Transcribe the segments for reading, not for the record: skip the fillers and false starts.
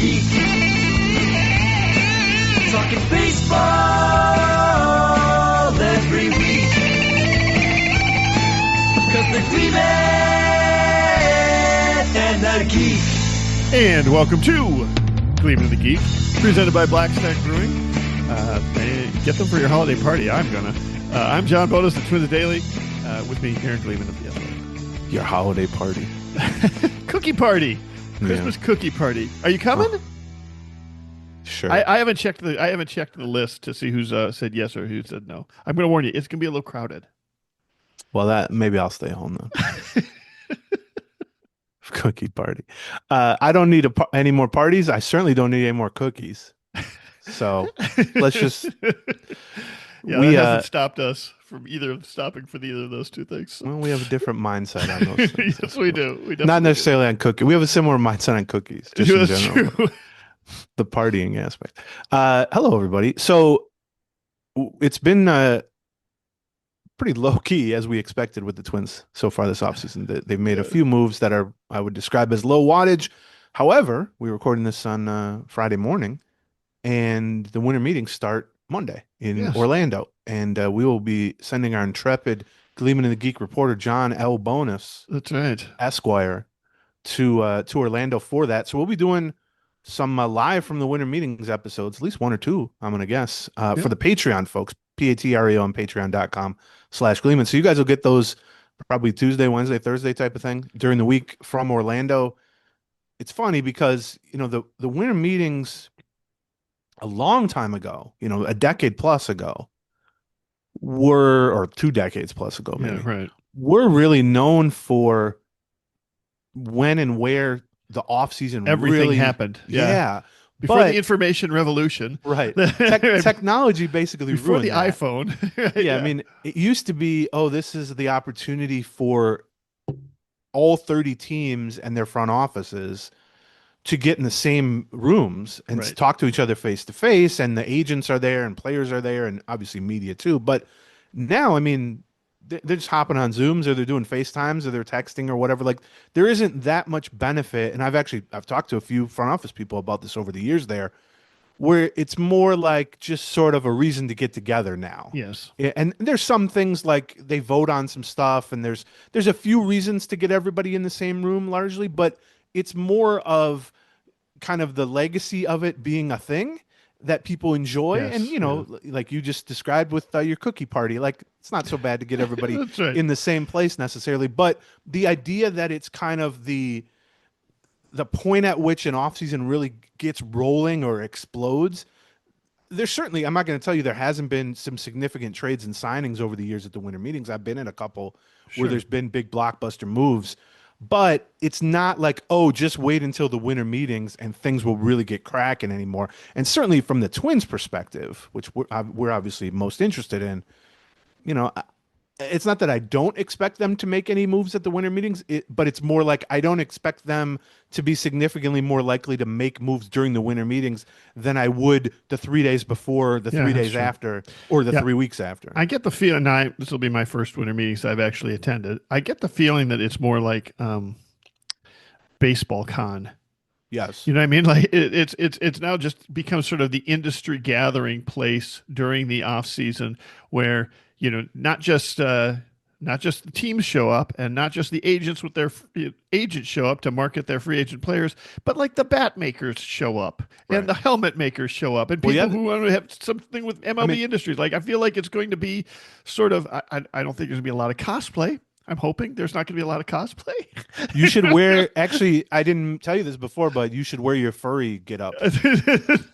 Geek. Talking baseball every week. Because they're gleaming and they're geek. And welcome to Gleaming the Geek, presented by Black Stack Brewing. Get them for your holiday party. I'm John Bodas, the Twins Daily. With me here in Gleaming of the Athletic. Your holiday party. Cookie party. Christmas cookie party. Are you coming? Oh, sure. I haven't checked the list to see who's said yes or who said no. I'm going to warn you, it's going to be a little crowded. Well, maybe I'll stay home then. Cookie party. I don't need any more parties. I certainly don't need any more cookies. So let's just. Yeah, that hasn't stopped us from stopping for either of those two things. Well, we have a different mindset on those things. Yes, we do. Not necessarily on cookies. We have a similar mindset on cookies, just in general. True. The partying aspect. Hello, everybody. So it's been pretty low key as we expected with the Twins so far this offseason. They've made a few moves that I would describe as low wattage. However, we're recording this on Friday morning, and the winter meetings start Monday in Orlando, and we will be sending our intrepid Gleaming in the Geek reporter John L. Bonus, that's right, Esquire, to Orlando for that. So we'll be doing some live from the winter meetings episodes, at least one or two, I'm gonna guess, for the Patreon folks, Patreo on patreon.com/Gleaming. So you guys will get those probably Tuesday, Wednesday, Thursday type of thing during the week from Orlando. It's funny because the winter meetings a long time ago, a decade plus ago, or 2 decades plus ago, maybe, right, we're really known for when and where the off season everything happened. Before the information revolution, right? Technology basically before ruined the that. iPhone. I mean, it used to be, this is the opportunity for all 30 teams and their front offices to get in the same rooms and talk to each other face to face, and the agents are there and players are there and obviously media too. But now, I mean, they're just hopping on Zooms, or they're doing FaceTimes, or they're texting or whatever. Like, there isn't that much benefit. And I've talked to a few front office people about this over the years there, where it's more like just sort of a reason to get together now. Yes. And there's some things like they vote on some stuff, and there's a few reasons to get everybody in the same room largely, but it's more of kind of the legacy of it being a thing that people enjoy. Yes, and, like you just described with your cookie party, like, it's not so bad to get everybody right. in the same place necessarily, but the idea that it's kind of the point at which an offseason really gets rolling or explodes. There's certainly, I'm not going to tell you there hasn't been some significant trades and signings over the years at the winter meetings. I've been in a couple where there's been big blockbuster moves, but it's not like, just wait until the winter meetings and things will really get cracking anymore. And certainly from the Twins' perspective, which we're obviously most interested in, it's not that I don't expect them to make any moves at the winter meetings, but it's more like I don't expect them to be significantly more likely to make moves during the winter meetings than I would the 3 days before, the 3 days after, or the 3 weeks after. I get the feeling, this will be my first winter meetings I've actually attended. I get the feeling that it's more like baseball con. Yes. You know what I mean? Like it's now just become sort of the industry gathering place during the off season where, not just the teams show up, and not just the agents with their agents show up to market their free agent players, but like the bat makers show up, and the helmet makers show up, and people who want to have something with MLB Industries. Like, I feel like it's going to be sort of, I don't think there's going to be a lot of cosplay. I'm hoping there's not going to be a lot of cosplay. You should wear, actually, I didn't tell you this before, but you should wear your furry get up,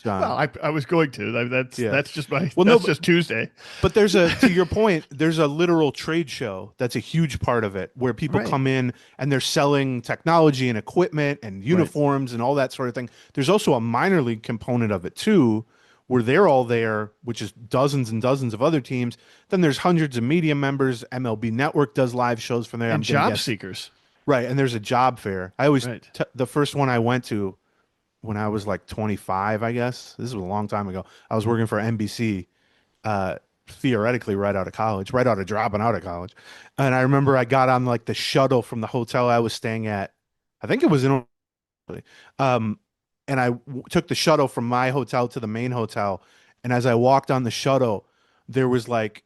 John. Well, I was going to. That's just just Tuesday. But to your point, there's a literal trade show that's a huge part of it, where people come in and they're selling technology and equipment and uniforms and all that sort of thing. There's also a minor league component of it too, where they're all there, which is dozens and dozens of other teams. Then there's hundreds of media members. MLB Network does live shows from there. And job seekers. Right, and there's a job fair. I always, the first one I went to when I was like 25, I guess. This was a long time ago. I was working for NBC, theoretically right out of college, right out of dropping out of college. And I remember I got on like the shuttle from the hotel I was staying at. I think it was in and I took the shuttle from my hotel to the main hotel. And as I walked on the shuttle, there was like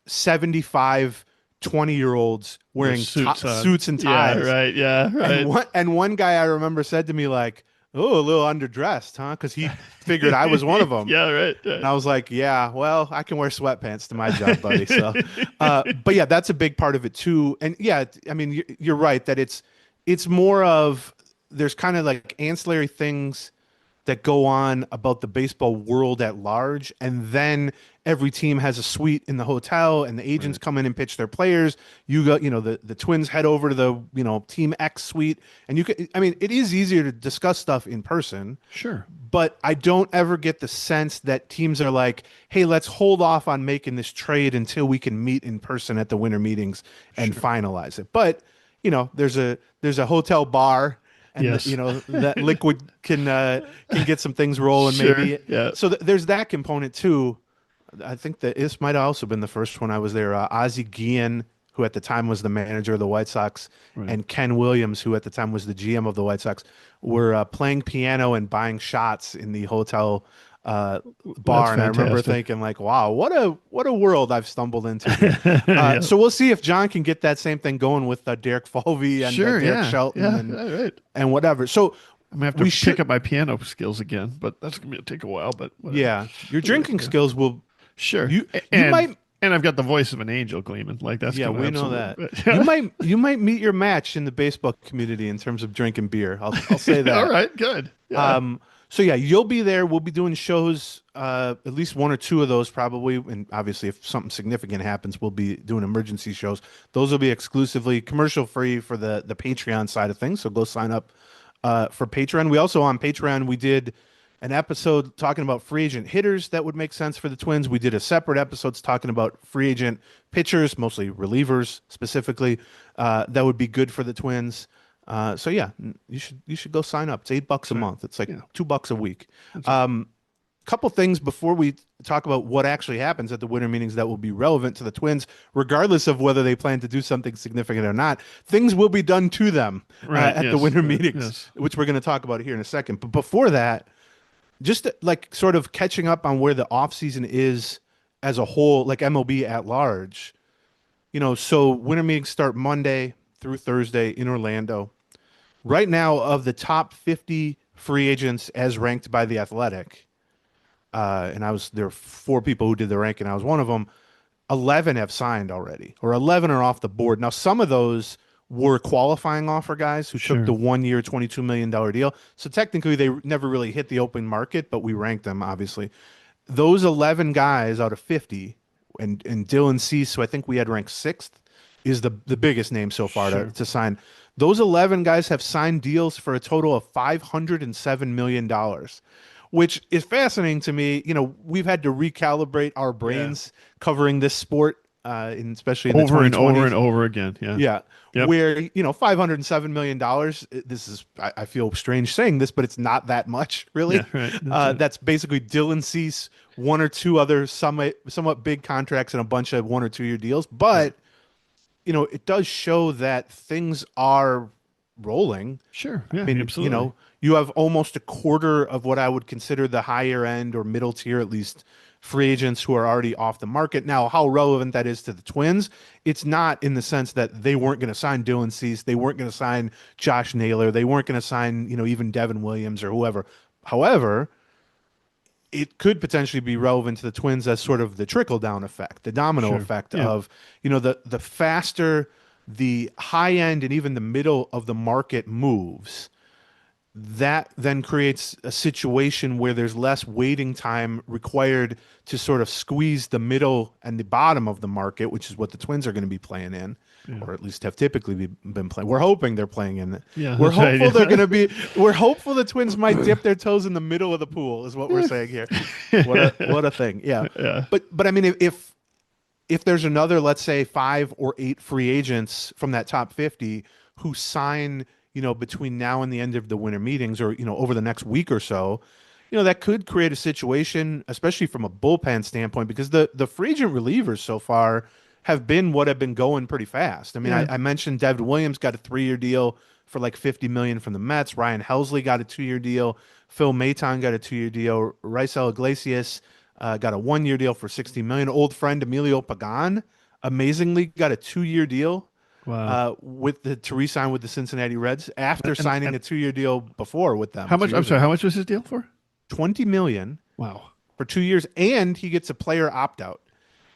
75 20-year-olds wearing suits on. suits and Yeah, ties. right. Yeah, And right. one guy I remember said to me like, "Oh, a little underdressed, huh?" Because he figured I was one of them. Yeah, right, And right. I was like, "Yeah, well, I can wear sweatpants to my job, buddy." So, but yeah, that's a big part of it too. And yeah, I mean, you're right that it's more of there's kind of like ancillary things that go on about the baseball world at large. And then every team has a suite in the hotel and the agents Right. come in and pitch their players. You go, the Twins head over to the, team X suite. And I mean, it is easier to discuss stuff in person, Sure. but I don't ever get the sense that teams are like, hey, let's hold off on making this trade until we can meet in person at the winter meetings and Sure. finalize it. But, there's a hotel bar and Yes. that liquid can get some things rolling Sure. maybe. Yeah. So there's that component too. I think that this might have also been the first one I was there. Ozzie Guillen, who at the time was the manager of the White Sox, Right. and Ken Williams, who at the time was the GM of the White Sox, were playing piano and buying shots in the hotel That's bar. And I remember fantastic. thinking, like, wow, what a world I've stumbled into here. Yeah. So we'll see if John can get that same thing going with Derek Falvey and Sure. Derek Yeah. Shelton Yeah. and Yeah. Right. and whatever. So I'm gonna have to we pick should, up my piano skills again, but that's gonna take a while. But whatever. yeah, your Yeah, drinking yeah. skills will Sure. you might. And I've got the voice of an angel gleaming. Like that's Yeah, gonna we know that. absolutely. You might meet your match in the baseball community in terms of drinking beer. I'll say that. All right. Good. Yeah. So yeah, you'll be there. We'll be doing shows, at least one or two of those probably, and obviously if something significant happens, we'll be doing emergency shows. Those will be exclusively commercial free for the Patreon side of things. So go sign up for Patreon. We also on Patreon we did an episode talking about free agent hitters that would make sense for the Twins. We did a separate episodes talking about free agent pitchers, mostly relievers specifically, that would be good for the Twins. So yeah, you should go sign up. It's $8 a month. It's like Yeah. $2 a week. Couple things before we talk about what actually happens at the winter meetings that will be relevant to the Twins, regardless of whether they plan to do something significant or not. Things will be done to them Right. at the Yes. winter Right. meetings, Yes. which we're going to talk about here in a second. But before that, just like sort of catching up on where the offseason is as a whole, like MLB at large. So winter meetings start Monday through Thursday in Orlando. Right now, of the top 50 free agents as ranked by The Athletic, and there were 4 people who did the ranking, I was one of them, 11 have signed already, or 11 are off the board. Now, some of those were qualifying offer guys who took Sure. the 1-year, $22 million deal. So technically, they never really hit the open market, but we ranked them, obviously. Those 11 guys out of 50, and Dylan Cease, who I think we had ranked 6th, is the biggest name so far Sure. to sign. Those 11 guys have signed deals for a total of $507 million, which is fascinating to me. We've had to recalibrate our brains covering this sport, especially in the Over and 2020s. over and over again. Yeah. Yeah. Yep. Where, $507 million, this is, I feel strange saying this, but it's not that much, really. Yeah, right. That's right. That's basically Dylan Cease, 1 or 2 other somewhat big contracts, and a bunch of 1 or 2 year deals. But, it does show that things are rolling. Sure. Yeah. I mean, absolutely. you have almost a quarter of what I would consider the higher end or middle tier, at least, free agents who are already off the market. Now, how relevant that is to the Twins, it's not in the sense that they weren't going to sign Dylan Cease, they weren't going to sign Josh Naylor, they weren't going to sign, even Devin Williams or whoever. However, it could potentially be relevant to the Twins as sort of the trickle down effect, the domino Sure. effect Yeah. of, the faster the high end and even the middle of the market moves, that then creates a situation where there's less waiting time required to sort of squeeze the middle and the bottom of the market, which is what the Twins are going to be playing in, or at least have typically been playing. We're hoping they're playing in it. Yeah, we're that's right, hopeful yeah. they're going to be. We're hopeful the Twins might dip their toes in the middle of the pool, is what we're saying here. What a thing, yeah. Yeah. But I mean, if there's another, let's say 5 or 8 free agents from that top 50 who sign, between now and the end of the winter meetings, or, over the next week or so, that could create a situation, especially from a bullpen standpoint, because the free agent relievers so far have been going pretty fast. I mean, Yeah. I mentioned Devin Williams got a 3-year deal for like 50 million from the Mets. Ryan Helsley got a 2-year deal. Phil Maton got a 2-year deal. Raisel Iglesias got a 1-year deal for 60 million. Old friend Emilio Pagan amazingly got a 2-year deal Wow. to re-sign with the Cincinnati Reds after And, signing and a 2-year deal before with them how 2 much? I'm years sorry. ago. How much was his deal for? 20 million Wow. for 2 years, and he gets a player opt-out.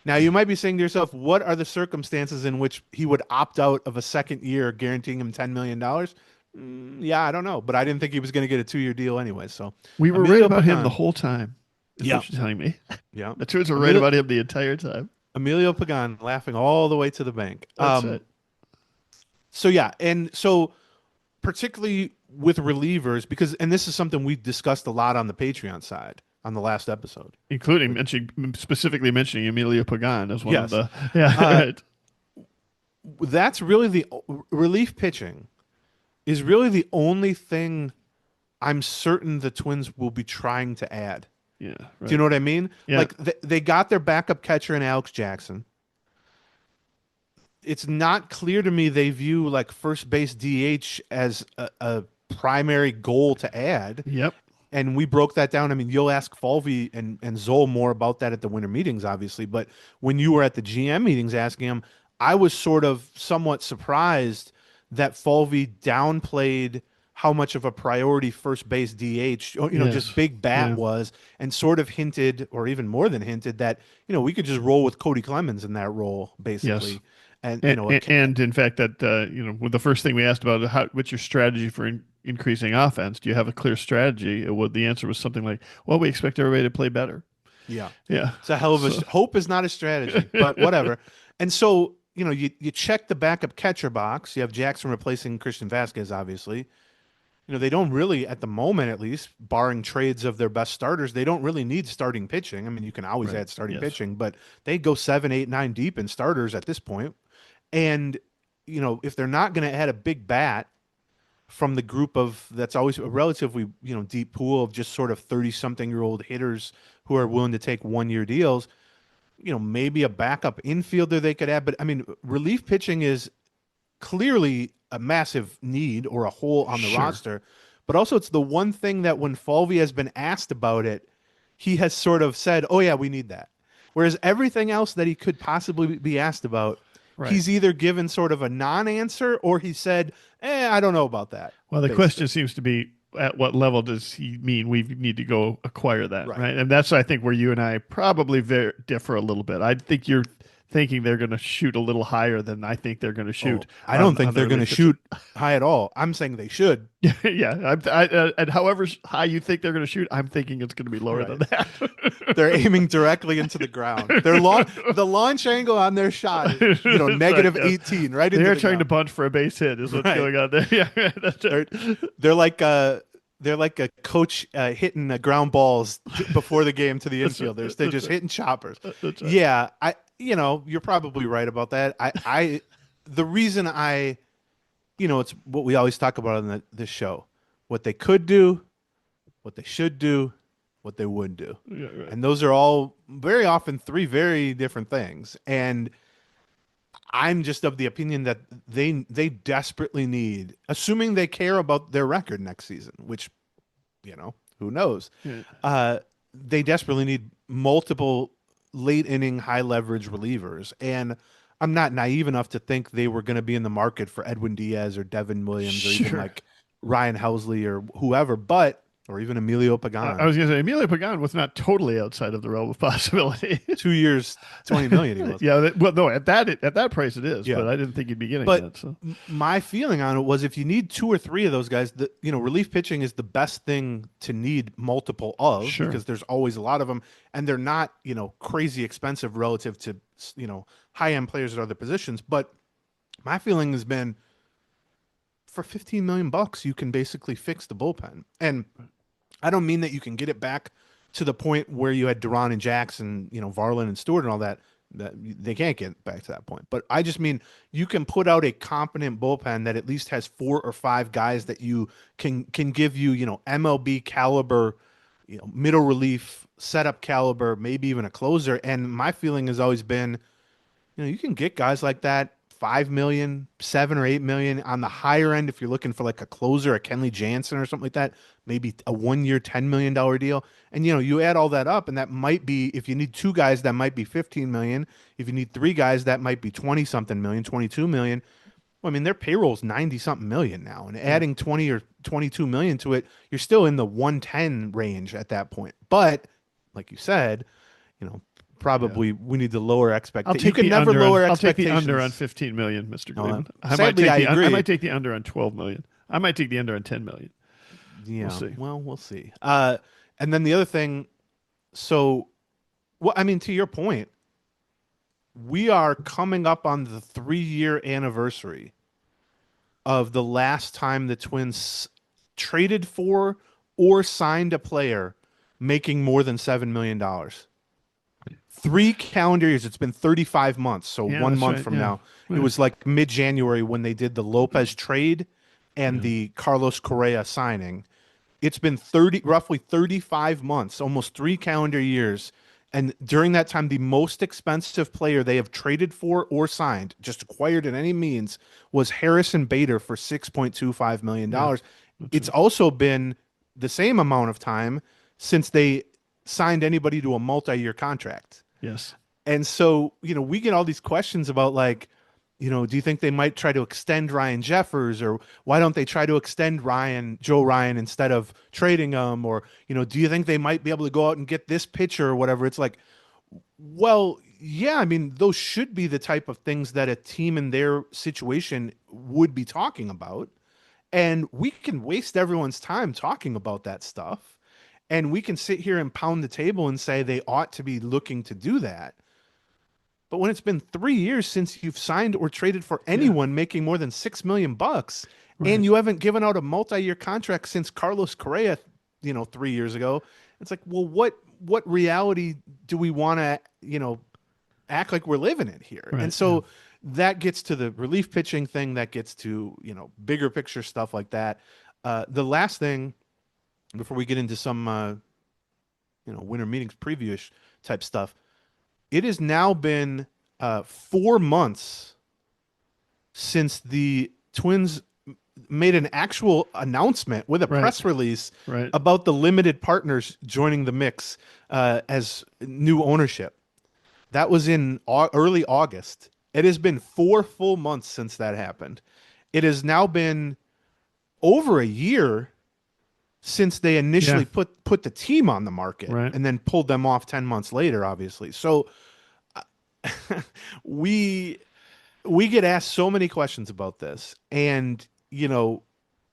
Now, you might be saying to yourself, what are the circumstances in which he would opt out of a second year guaranteeing him $10 million? Yeah, I don't know, but I didn't think he was going to get a 2-year deal anyway. So We were right Emilio about him the Pagan. who time. Is Yeah. what you're telling me? Yeah. The Twins were right about him the entire time. Emilio Pagan laughing all the way to the bank. That's it. So yeah, and so particularly with relievers, and this is something we discussed a lot on the Patreon side on the last episode, Including specifically mentioning Emilio Pagan as one of Yes. the right. That's really the relief pitching is really the only thing I'm certain the Twins will be trying to add. Yeah. Right. Do you know what I mean? Yeah. Like they got their backup catcher in Alex Jackson. It's not clear to me they view like first base DH as a primary goal to add. Yep. And we broke that down. I mean, you'll ask Falvey and Zoll more about that at the winter meetings, obviously. But when you were at the GM meetings asking him, I was sort of somewhat surprised that Falvey downplayed how much of a priority first base DH, just big bat was, and sort of hinted, or even more than hinted, that, we could just roll with Cody Clemens in that role, basically. Yes. And in fact, that with the first thing we asked about, what's your strategy for increasing offense? Do you have a clear strategy? The answer was something like, well, we expect everybody to play better. Yeah. It's a hell of a hope is not a strategy, but whatever. And so, you check the backup catcher box. You have Jackson replacing Christian Vasquez, obviously. They don't really, at the moment at least, barring trades of their best starters, they don't really need starting pitching. I mean, you can always add starting pitching, but they go 7, 8, 9 deep in starters at this point. And, if they're not going to add a big bat from the group that's always a relatively, deep pool of just sort of 30-something-year-old hitters who are willing to take 1-year deals, maybe a backup infielder they could add. But, I mean, relief pitching is clearly a massive need or a hole on the roster. But also it's the one thing that when Falvey has been asked about it, he has sort of said, oh, yeah, we need that. Whereas everything else that he could possibly be asked about, he's either given sort of a non-answer or he said, I don't know about that. Well, the question seems to be, at what level does he mean we need to go acquire that, right? And that's, I think, where you and I probably differ a little bit. I think you're thinking they're going to shoot a little higher than I think they're going to shoot. I don't think they're going to shoot high at all. I'm saying they should. Yeah. And however high you think they're going to shoot, I'm thinking it's going to be lower than that. They're aiming directly into the ground. The launch angle on their shot is, negative 18, right? They're trying to bunt for a base hit is what's going on there. Yeah, that's right. They're like a coach hitting ground balls before the game to the infielders. They're just hitting choppers. Right. Yeah, you're probably right about that. The reason it's what we always talk about on this show, what they could do, what they should do, what they would do. Yeah, right. And those are all very often 3 very different things. And I'm just of the opinion that they desperately need, assuming they care about their record next season, which, who knows? Yeah. They desperately need multiple late inning, high leverage relievers. And I'm not naive enough to think they were going to be in the market for Edwin Diaz or Devin Williams or even like Ryan Helsley or whoever, or even Emilio Pagan. I was going to say Emilio Pagan was not totally outside of the realm of possibility. 2 years, 20 million. He was. Yeah. Well, no, at that price it is, but I didn't think he'd be getting that. So my feeling on it was if you need 2 or 3 of those guys, relief pitching is the best thing to need multiple of because there's always a lot of them and they're not, crazy expensive relative to, high end players at other positions. But my feeling has been for $15 million, you can basically fix the bullpen. And I don't mean that you can get it back to the point where you had Duran and Jackson, Varland and Stewart and all that. That they can't get back to that point. But I just mean you can put out a competent bullpen that at least has 4 or 5 guys that you can give you, MLB caliber, middle relief, setup caliber, maybe even a closer. And my feeling has always been, you can get guys like that $5 million, 7 or 8 million. On the higher end, if you're looking for like a closer, a Kenley Jansen or something like that, maybe a 1 year, $10 million deal. And you add all that up, and that might be, if you need 2 guys, that might be 15 million. If you need 3 guys, that might be 20 something million, 22 million. Well, I mean, their payroll's 90 something million now, and adding 20 or 22 million to it, you're still in the 110 range at that point. But like you said, probably we need to lower expectations. You can never lower expectations. I'll take the under on 15 million, Mr. Green. Sadly, I agree. I might take the under on 12 million. I might take the under on 10 million. Yeah. We'll see. Well, we'll see. And then the other thing, to your point, we are coming up on the 3-year anniversary of the last time the Twins traded for or signed a player making more than $7 million. 3 calendar years. It's been 35 months. So 1 month from now, it was like mid-January when they did the Lopez trade and the Carlos Correa signing. It's been roughly 35 months, almost 3 calendar years. And during that time, the most expensive player they have traded for or signed, just acquired in any means, was Harrison Bader for $6.25 million. Yeah, it's also been the same amount of time since they signed anybody to a multi-year contract. Yes. And so, we get all these questions about do you think they might try to extend Ryan Jeffers, or why don't they try to extend Joe Ryan instead of trading him? Or, do you think they might be able to go out and get this pitcher or whatever? It's like, well, yeah, I mean, those should be the type of things that a team in their situation would be talking about. And we can waste everyone's time talking about that stuff. And we can sit here and pound the table and say they ought to be looking to do that. But when it's been 3 years since you've signed or traded for anyone making more than $6 million, and you haven't given out a multi-year contract since Carlos Correa, 3 years ago, it's like, well, what reality do we want to, act like we're living in here? Right. And so that gets to the relief pitching thing, that gets to, bigger picture stuff like that. The last thing before we get into some, winter meetings preview-ish type stuff, it has now been 4 months since the Twins made an actual announcement with a press release about the limited partners joining the mix as new ownership. That was in early August. It has been 4 full months since that happened. It has now been over a year since they initially put the team on the market and then pulled them off 10 months later, obviously. So we get asked so many questions about this, and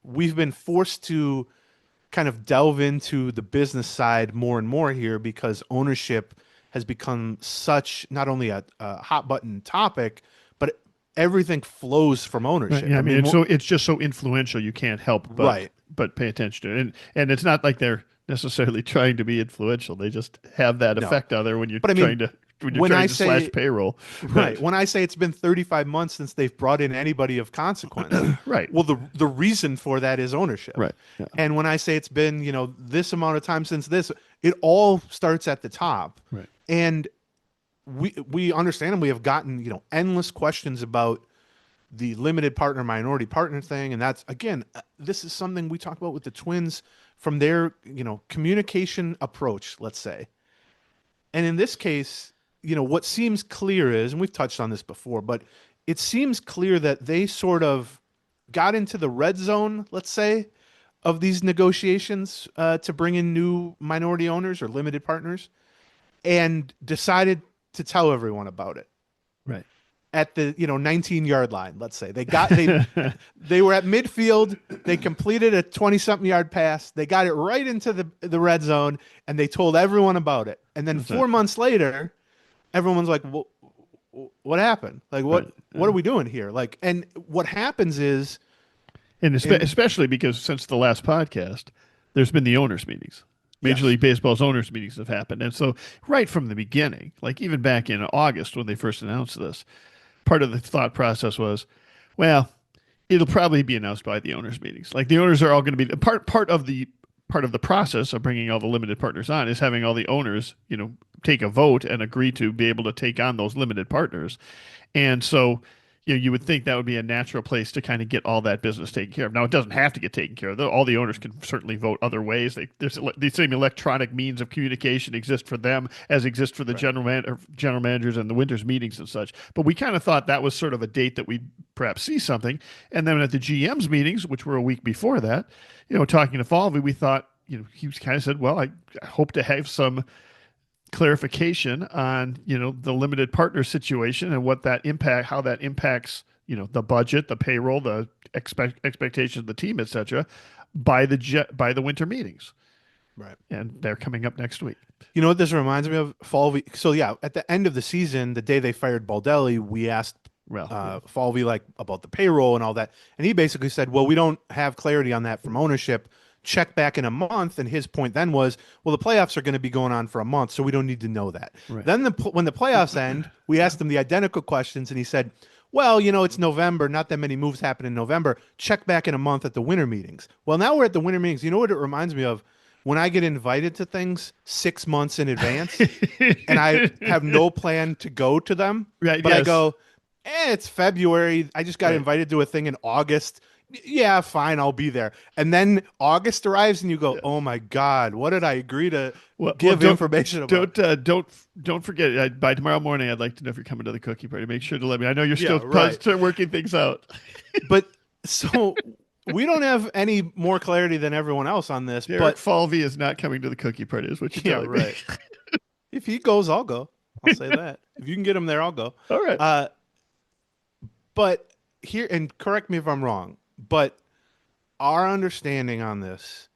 we've been forced to kind of delve into the business side more and more here, because ownership has become such not only a hot button topic, but everything flows from ownership. Right, yeah, I mean so it's just so influential, you can't help but pay attention to it. And it's not like they're necessarily trying to be influential. They just have that effect out there when you're trying to slash payroll. Right. When I say it's been 35 months since they've brought in anybody of consequence. Right. Well, the reason for that is ownership. Right. Yeah. And when I say it's been, this amount of time since this, it all starts at the top. Right. And we understand, and we have gotten, endless questions about the limited partner, minority partner thing. And that's, again, this is something we talk about with the Twins from their, communication approach, let's say. And in this case, what seems clear is, and we've touched on this before, but it seems clear that they sort of got into the red zone, let's say, of these negotiations to bring in new minority owners or limited partners, and decided to tell everyone about it. Right. At the 19-yard line, let's say. They were at midfield, they completed a 20-something yard pass, they got it right into the red zone, and they told everyone about it. And then 4 months later, everyone's like, well, what happened? Like, what are we doing here? Like, and what happens is, and especially because since the last podcast, there's been the owners' meetings. Major League Baseball's owners' meetings have happened. And so right from the beginning, like even back in August when they first announced this, part of the thought process was, well, it'll probably be announced by the owners' meetings. Like the owners are all going to be part of the process of bringing all the limited partners on is having all the owners, take a vote and agree to be able to take on those limited partners. And so, you would think that would be a natural place to kind of get all that business taken care of. Now, it doesn't have to get taken care of. All the owners can certainly vote other ways. There's the same electronic means of communication exist for them as exist for the general managers and the Winters meetings and such. But we kind of thought that was sort of a date that we'd perhaps see something. And then at the GM's meetings, which were a week before that, talking to Falvey, we thought, he kind of said, well, I hope to have some clarification on the limited partner situation and how that impacts the budget, the payroll, the expectations of the team, etc. by the winter meetings. Right. And they're coming up next week. You know what this reminds me of? Falvey. So yeah, at the end of the season, the day they fired Baldelli, we asked Falvey about the payroll and all that, and he basically said, well, we don't have clarity on that from ownership. Check back in a month. And his point then was, well, the playoffs are going to be going on for a month, so we don't need to know that. Right. Then when the playoffs end, we asked him the identical questions, and he said, well, it's November. Not that many moves happen in November. Check back in a month at the winter meetings. Well, now we're at the winter meetings. You know what it reminds me of? When I get invited to things 6 months in advance and I have no plan to go to them, right? But I go, it's February. I just got invited to a thing in August. Yeah, fine, I'll be there. And then August arrives, and you go, "Oh my God, what did I agree to give information about?" Don't forget. By tomorrow morning, I'd like to know if you're coming to the cookie party. Make sure to let me. I know you're still working things out. But so we don't have any more clarity than everyone else on this. Derek Falvey is not coming to the cookie party. Is what you're telling me. If he goes, I'll go. I'll say that. If you can get him there, I'll go. All right. But here, and correct me if I'm wrong, but our understanding on this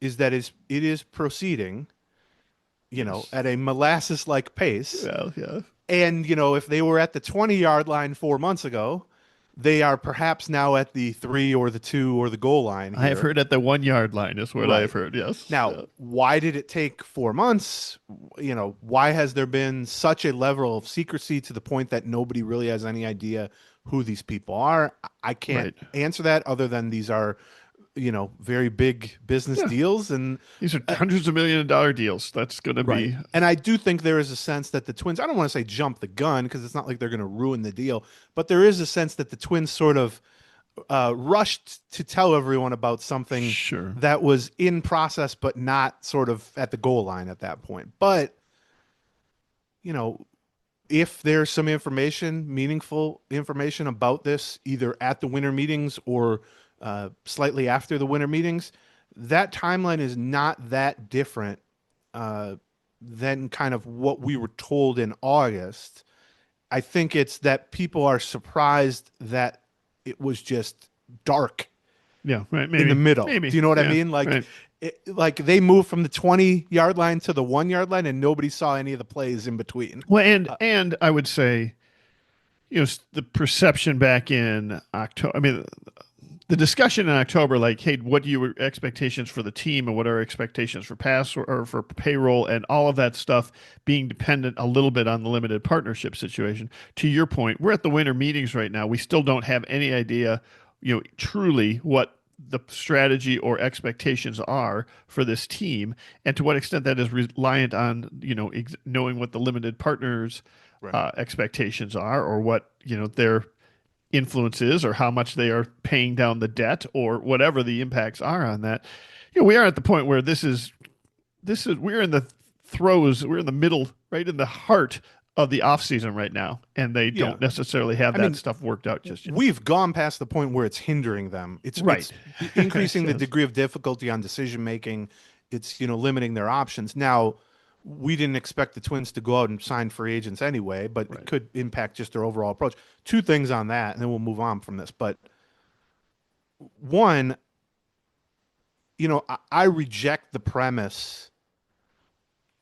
is that it is proceeding, at a molasses-like pace. Well, yeah. And, if they were at the 20-yard line 4 months ago, they are perhaps now at the 3 or the 2 or the goal line. I have heard at the 1 yard line is what I've heard. Yes. Now, why did it take 4 months? Why has there been such a level of secrecy to the point that nobody really has any idea who these people are? I can't answer that other than these are, very big business deals. And these are hundreds of $1 million deals. That's going to be. And I do think there is a sense that the Twins, I don't want to say jump the gun because it's not like they're going to ruin the deal, but there is a sense that the Twins sort of rushed to tell everyone about something that was in process, but not sort of at the goal line at that point. But, if there's some meaningful information about this, either at the winter meetings or slightly after the winter meetings, that timeline is not that different than kind of what we were told in August. I think it's that people are surprised that it was just dark. Yeah, right. In the middle. Maybe. Do you know what I mean? Like they moved from the 20-yard line to the 1 yard line, and nobody saw any of the plays in between. Well, and I would say, the perception back in October. I mean, the discussion in October, like, hey, what are your expectations for the team, and what are our expectations for pass or for payroll, and all of that stuff being dependent a little bit on the limited partnership situation. To your point, we're at the winter meetings right now. We still don't have any idea, truly what the strategy or expectations are for this team, and to what extent that is reliant on knowing what the limited partners expectations are, or what their influence is, or how much they are paying down the debt, or whatever the impacts are on that. We are at the point where we're in the middle, right in the heart of the off season right now, and they don't necessarily have that stuff worked out just yet. We've gone past the point where it's hindering them. It's increasing the degree of difficulty on decision making. It's limiting their options. Now, we didn't expect the Twins to go out and sign free agents anyway, but it could impact just their overall approach. Two things on that, and then we'll move on from this. But one, I reject the premise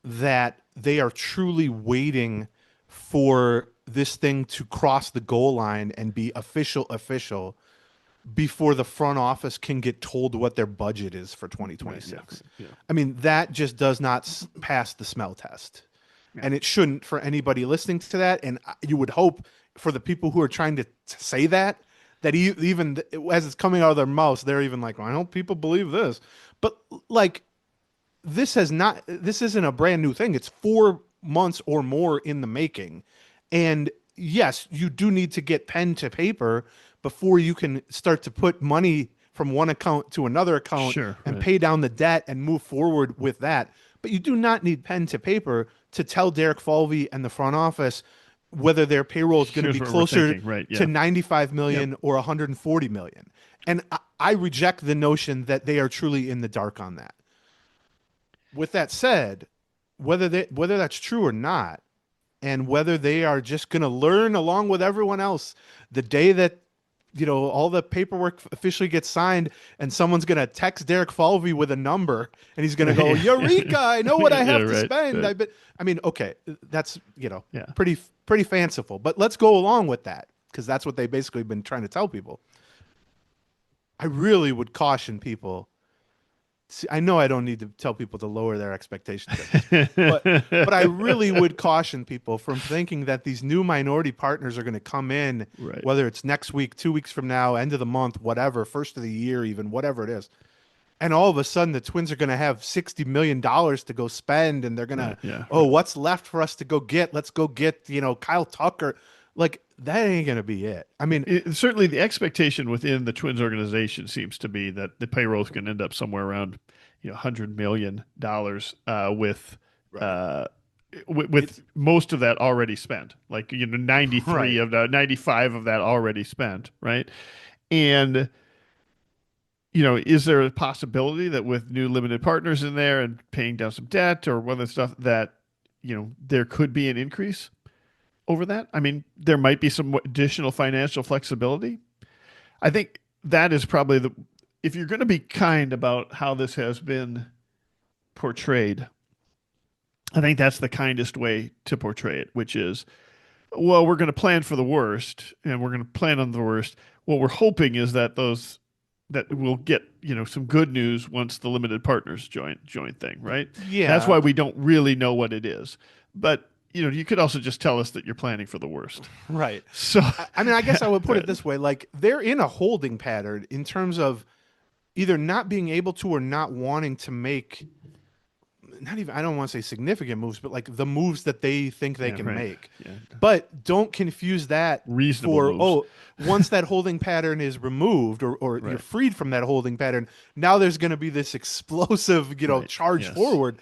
that they are truly waiting for this thing to cross the goal line and be official before the front office can get told what their budget is for 2026. Yeah. I mean, that just does not pass the smell test. Yeah. And it shouldn't for anybody listening to that. And you would hope for the people who are trying to say that even as it's coming out of their mouths, they're even like, well, I hope people believe this. But this isn't a brand new thing. It's 4 months or more in the making. And yes, you do need to get pen to paper before you can start to put money from one account to another account Sure, and right. pay down the debt and move forward with that. But you do not need pen to paper to tell Derek Falvey and the front office whether their payroll is going to Here's be what we're closer thinking, right? to Yeah. 95 Yep. million or 140 million. And I reject the notion that they are truly in the dark on that. With that said, whether that's true or not, and whether they are just going to learn along with everyone else the day that all the paperwork officially gets signed and someone's going to text Derek Falvey with a number and he's going to go, Eureka, I know what I Yeah, have to right, spend. right. I mean, okay, that's Yeah. pretty fanciful, but let's go along with that because that's what they basically been trying to tell people. I really would caution people. See, I know I don't need to tell people to lower their expectations at this point, but I really would caution people from thinking that these new minority partners are going to come in, Right. whether it's next week, 2 weeks from now, end of the month, whatever, first of the year, even whatever it is. And all of a sudden, the Twins are going to have $60 million to go spend, and they're going to, Yeah. oh, what's left for us to go get? Let's go get, Kyle Tucker. Like, that ain't going to be it. I mean, Certainly the expectation within the Twins organization seems to be that the payroll is going to end up somewhere around, $100 million with Right. with most of that already spent. Like, 93 Right. of that, 95 of that already spent, right? And is there a possibility that with new limited partners in there and paying down some debt or one of the stuff that, there could be an increase over that? I mean, there might be some additional financial flexibility. I think that is probably if you're going to be kind about how this has been portrayed, I think that's the kindest way to portray it, which is, well, we're going to plan for the worst and we're going to plan on the worst. What we're hoping is that we'll get, some good news once the limited partners join thing, right? That's Yeah. why we don't really know what it is. But, you could also just tell us that you're planning for the worst. Right. So, I mean, I guess I would put it this way. Like, they're in a holding pattern in terms of either not being able to or not wanting to make, not even, I don't want to say significant moves, but like the moves that they think they can right. make. Yeah. But don't confuse that Reasonable for, moves. once that holding pattern is removed or Right. you're freed from that holding pattern, now there's going to be this explosive, Right. charge Yes. forward.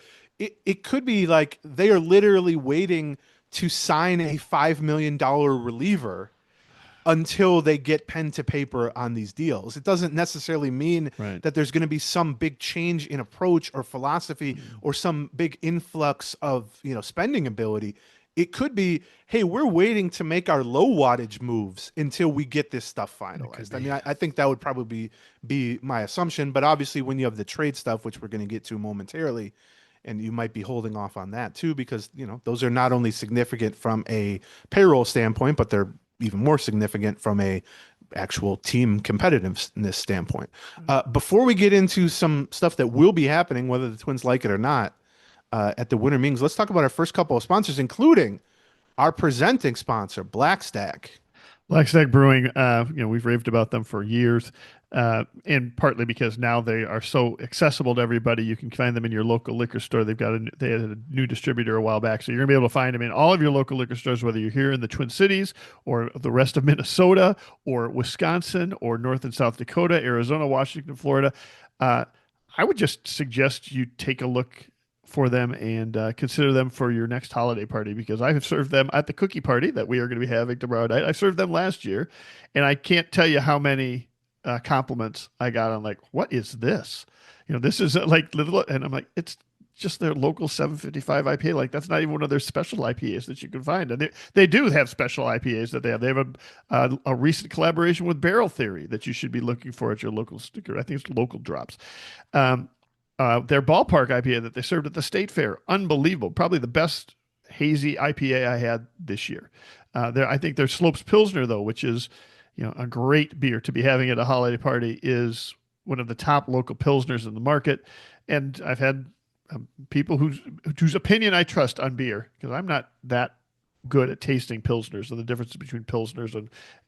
It could be like they are literally waiting to sign a $5 million reliever until they get pen to paper on these deals. It doesn't necessarily mean Right. that there's going to be some big change in approach or philosophy or some big influx of, spending ability. It could be, hey, we're waiting to make our low wattage moves until we get this stuff finalized. I mean, I think that would probably be my assumption. But obviously, when you have the trade stuff, which we're going to get to momentarily, and you might be holding off on that too, because, those are not only significant from a payroll standpoint, but they're even more significant from a actual team competitiveness standpoint. Before we get into some stuff that will be happening, whether the Twins like it or not, at the winter meetings, let's talk about our first couple of sponsors, including our presenting sponsor, Blackstack. Blackstack Brewing, we've raved about them for years, and partly because now they are so accessible to everybody. You can find them in your local liquor store. They had a new distributor a while back, so you're gonna be able to find them in all of your local liquor stores, whether you're here in the Twin Cities or the rest of Minnesota or Wisconsin or North and South Dakota, Arizona, Washington, Florida. I would just suggest you take a look for them and consider them for your next holiday party, because I have served them at the cookie party that we are going to be having tomorrow night. I served them last year, and I can't tell you how many compliments I got on, like, what is this? This is like little, and I'm like, it's just their local 755 IPA. Like, that's not even one of their special IPAs that you can find. And they do have special IPAs that they have. They have a recent collaboration with Barrel Theory that you should be looking for at your local sticker. I think it's Local Drops. Their ballpark IPA that they served at the state fair, unbelievable. Probably the best hazy IPA I had this year. I think their Slopes Pilsner, though, which is a great beer to be having at a holiday party, is one of the top local pilsners in the market. And I've had people whose opinion I trust on beer, because I'm not that good at tasting pilsners and the differences between pilsners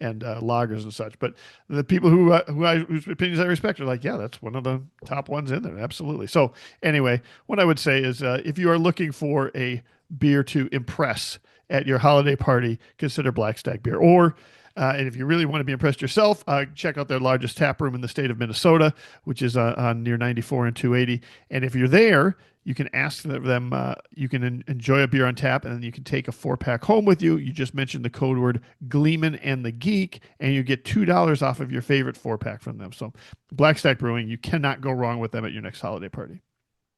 and lagers and such. But the people whose opinions I respect are like, yeah, that's one of the top ones in there. Absolutely. So anyway, what I would say is if you are looking for a beer to impress at your holiday party, consider Black Stag beer. Or and if you really want to be impressed yourself, check out their largest tap room in the state of Minnesota, which is on near 94 and 280. And if you're there, you can ask them, you can enjoy a beer on tap, and then you can take a 4-pack home with you. You just mentioned the code word Gleeman and the Geek, and you get $2 off of your favorite 4-pack from them. So Black Stack Brewing, you cannot go wrong with them at your next holiday party.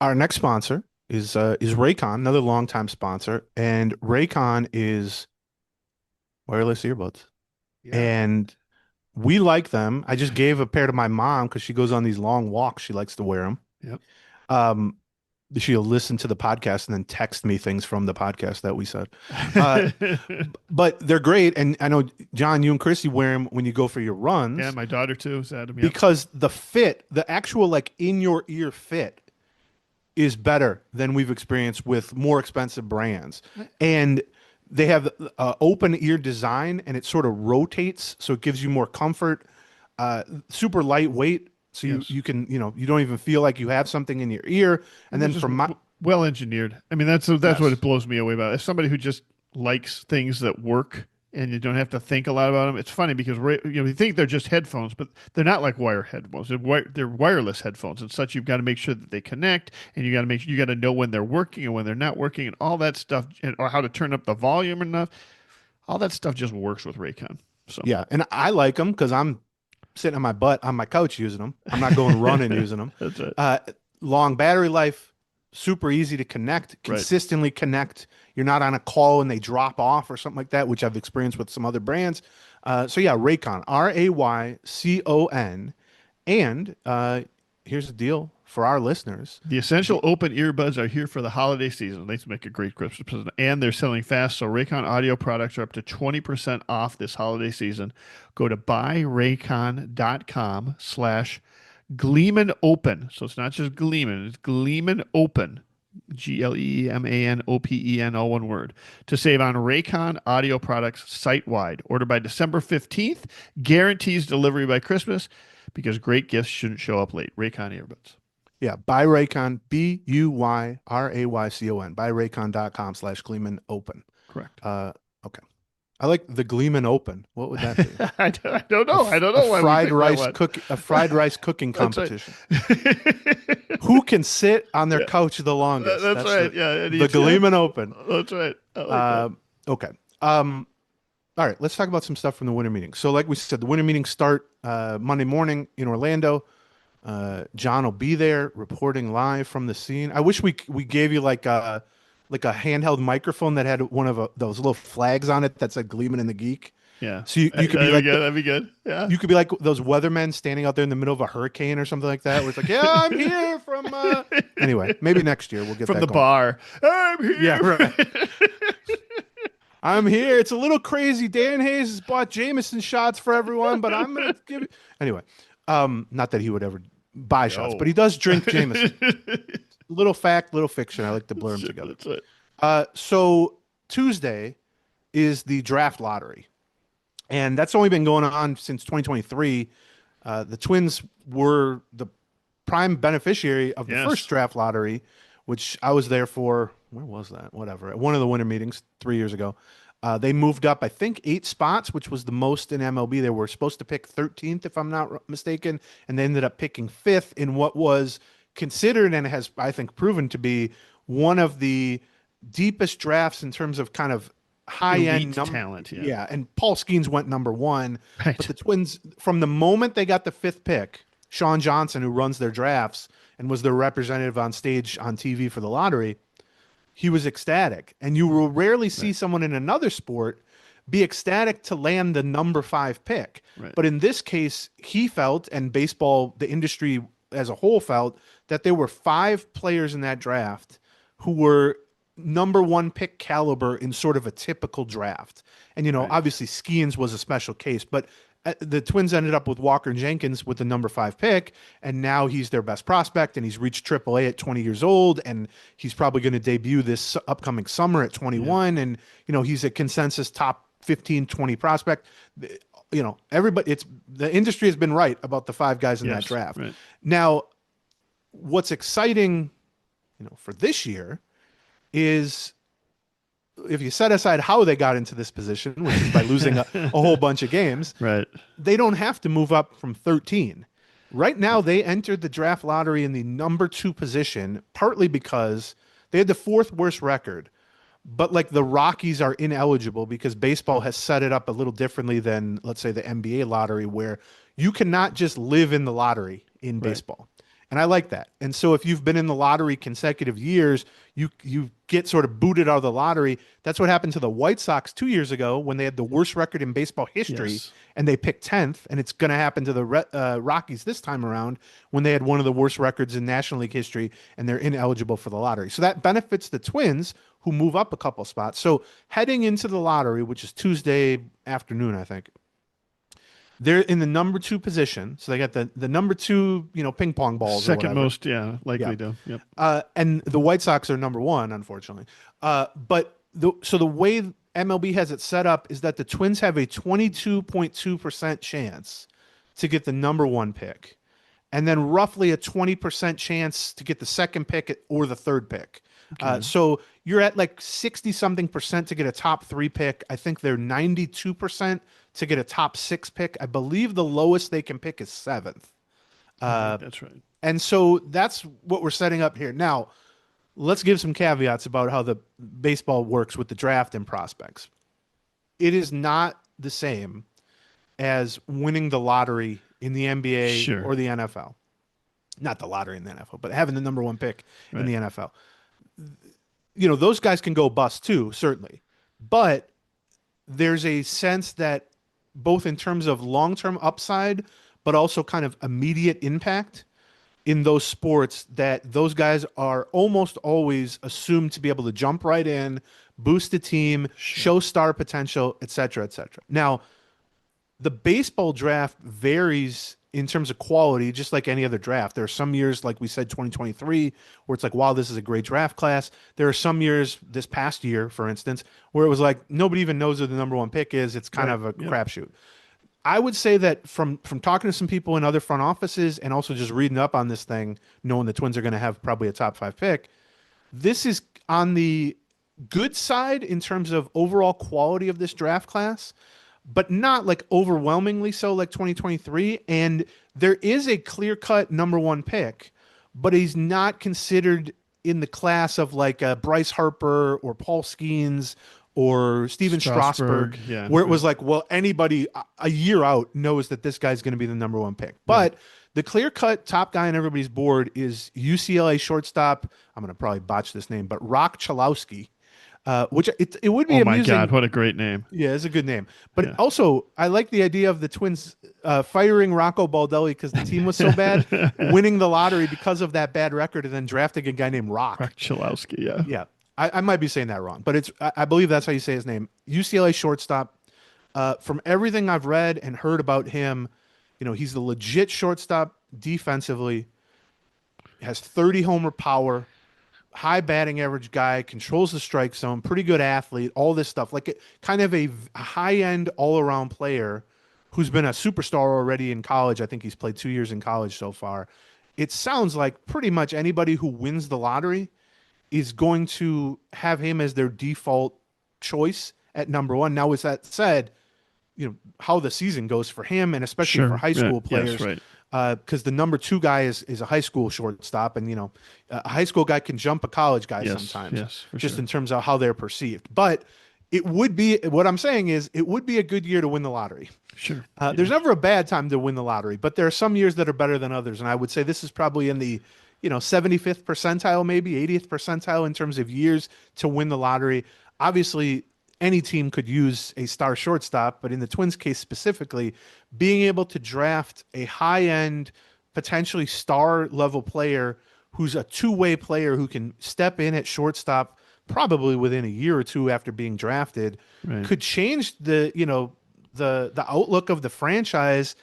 Our next sponsor is Raycon, another longtime sponsor, and Raycon is wireless earbuds. Yeah. And we like them. I just gave a pair to my mom because she goes on these long walks. She likes to wear them. Yep. She'll listen to the podcast and then text me things from the podcast that we said. But they're great. And I know, John, you and Chrissy wear them when you go for your runs. Yeah, my daughter too. Adam, because the fit, the actual like in your ear fit is better than we've experienced with more expensive brands. And they have open ear design, and it sort of rotates, so it gives you more comfort. Super lightweight, so you can, you don't even feel like you have something in your ear. And then from well engineered. I mean, that's what it blows me away about. As somebody who just likes things that work and you don't have to think a lot about them, it's funny because you think they're just headphones, but they're not like wire headphones. They're wireless headphones and such. You've got to make sure that they connect, and you got to know when they're working and when they're not working, and all that stuff, or how to turn up the volume enough. All that stuff just works with Raycon. So yeah, and I like them because I'm sitting on my butt on my couch using them. I'm not going running using them. That's right. Long battery life. Super easy to connect, consistently connect. You're not on a call and they drop off or something like that, which I've experienced with some other brands. So yeah, Raycon, Raycon. And here's the deal for our listeners. The essential open earbuds are here for the holiday season. They make a great Christmas present, and they're selling fast. So Raycon audio products are up to 20% off this holiday season. Go to buyraycon.com/Gleeman Open. So it's not just Gleeman, it's Gleeman Open. GLEEMANOPEN, all one word, to save on Raycon audio products site-wide. Order by December 15th. Guarantees delivery by Christmas, because great gifts shouldn't show up late. Raycon earbuds. Yeah, buy Raycon, BUYRAYCON, buyraycon.com/Gleeman Open. Correct. Okay. I like the Gleeman Open. What would that be? I don't know. I don't know. A fried rice cooking competition. Who can sit on their couch the longest? That's right. The Gleeman Open. That's right. I like that. Okay. All right. Let's talk about some stuff from the winter meeting. So, like we said, the winter meetings start Monday morning in Orlando. John will be there reporting live from the scene. I wish we gave you like a handheld microphone that had one of those little flags on it that said Gleeman and the Geek. Yeah. So you could be like, that'd be good. Yeah. You could be like those weathermen standing out there in the middle of a hurricane or something like that, where it's like, yeah, I'm here from. Anyway, maybe next year we'll get from that the going. bar. I'm here. Yeah, right. I'm here. It's a little crazy. Dan Hayes has bought Jameson shots for everyone, but I'm gonna give it anyway. Not that he would ever buy shots, but he does drink Jameson. Little fact, little fiction. I like to blur them together. That's right. So Tuesday is the draft lottery, and that's only been going on since 2023. The Twins were the prime beneficiary of the first draft lottery, which I was there for. Where was that? Whatever. At one of the winter meetings 3 years ago. They moved up, I think, 8 spots, which was the most in MLB. They were supposed to pick 13th, if I'm not mistaken, and they ended up picking 5th in what was considered and has, I think, proven to be one of the deepest drafts in terms of kind of high-end talent. Yeah, and Paul Skeens went number 1. Right. But the Twins, from the moment they got the 5th pick, Sean Johnson, who runs their drafts and was their representative on stage on TV for the lottery, he was ecstatic. And you will rarely see someone in another sport be ecstatic to land the number 5 pick. Right. But in this case, he felt, and baseball, the industry as a whole felt, that there were 5 players in that draft who were number 1 pick caliber in sort of a typical draft. And, obviously Skeens was a special case, but the Twins ended up with Walker Jenkins with the number 5 pick, and now he's their best prospect, and he's reached AAA at 20 years old, and he's probably going to debut this upcoming summer at 21, and he's a consensus top 15, 20 prospect. Everybody, the industry has been right about the 5 guys in that draft. Right. Now, what's exciting, for this year is if you set aside how they got into this position, which is by losing a whole bunch of games, Right. they don't have to move up from 13. Right now, they entered the draft lottery in the number 2 position, partly because they had the 4th worst record. But like the Rockies are ineligible because baseball has set it up a little differently than, let's say, the NBA lottery, where you cannot just live in the lottery in baseball. And I like that. And so if you've been in the lottery consecutive years, you get sort of booted out of the lottery. That's what happened to the White Sox 2 years ago when they had the worst record in baseball history, and they picked 10th. And it's going to happen to the Rockies this time around when they had one of the worst records in National League history, and they're ineligible for the lottery. So that benefits the Twins, who move up a couple spots. So heading into the lottery, which is Tuesday afternoon, I think, they're in the number 2 position. So they got the number 2, ping pong balls. Second most, likely to. Yep. And the White Sox are number 1, unfortunately. But the way MLB has it set up is that the Twins have a 22.2% chance to get the number 1 pick, and then roughly a 20% chance to get the 2nd pick or the 3rd pick. Okay. So you're at like 60-something% to get a top 3 pick. I think they're 92% to get a top 6 pick. I believe the lowest they can pick is 7th. That's right. And so that's what we're setting up here. Now, let's give some caveats about how the baseball works with the draft and prospects. It is not the same as winning the lottery in the NBA or the NFL. Not the lottery in the NFL, but having the number 1 pick in the NFL. Those guys can go bust too, certainly. But there's a sense that both in terms of long-term upside, but also kind of immediate impact in those sports, that those guys are almost always assumed to be able to jump right in, boost a team, show star potential, et cetera, et cetera. Now, the baseball draft varies in terms of quality, just like any other draft. There are some years, like we said, 2023, where it's like, wow, this is a great draft class. There are some years, this past year, for instance, where it was like, nobody even knows who the number 1 pick is. It's kind of a crapshoot. I would say that from talking to some people in other front offices and also just reading up on this thing, knowing the Twins are going to have probably a top 5 pick, this is on the good side in terms of overall quality of this draft class, but not like overwhelmingly so like 2023. And there is a clear-cut number 1 pick, but he's not considered in the class of like Bryce Harper or Paul Skeens or Steven Strasburg, where it was like, well, anybody a year out knows that this guy's going to be the number 1 pick. But the clear-cut top guy on everybody's board is UCLA shortstop, I'm going to probably botch this name, but Rock Chalowski. Which it would be amusing. Oh my God, what a great name. Yeah, it's a good name. But also, I like the idea of the Twins firing Rocco Baldelli because the team was so bad, winning the lottery because of that bad record, and then drafting a guy named Rock Chalowski, Yeah, I might be saying that wrong, but I believe that's how you say his name. UCLA shortstop. From everything I've read and heard about him, he's the legit shortstop defensively, has 30 homer power, high batting average guy, controls the strike zone, pretty good athlete, all this stuff. Like kind of a high-end all-around player who's been a superstar already in college. I think he's played 2 years in college so far. It sounds like pretty much anybody who wins the lottery is going to have him as their default choice at number 1. Now, with that said, how the season goes for him, and especially for high school players, because the number 2 guy is a high school shortstop, and a high school guy can jump a college guy sometimes, just in terms of how they're perceived. But it would be, what I'm saying is, it would be a good year to win the lottery. There's never a bad time to win the lottery, but there are some years that are better than others, and I would say this is probably in the 75th percentile, maybe 80th percentile in terms of years to win the lottery. Obviously, any team could use a star shortstop, but in the Twins case specifically, being able to draft a high-end, potentially star-level player who's a two-way player who can step in at shortstop probably within a year or 2 after being drafted could change the outlook of the franchise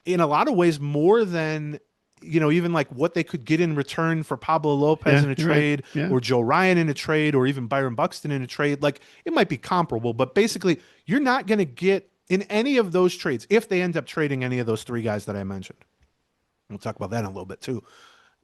in a lot of ways more than even like what they could get in return for Pablo Lopez in a trade, or Joe Ryan in a trade, or even Byron Buxton in a trade. Like, it might be comparable, but basically you're not going to get in any of those trades, if they end up trading any of those 3 guys that I mentioned. We'll talk about that in a little bit too.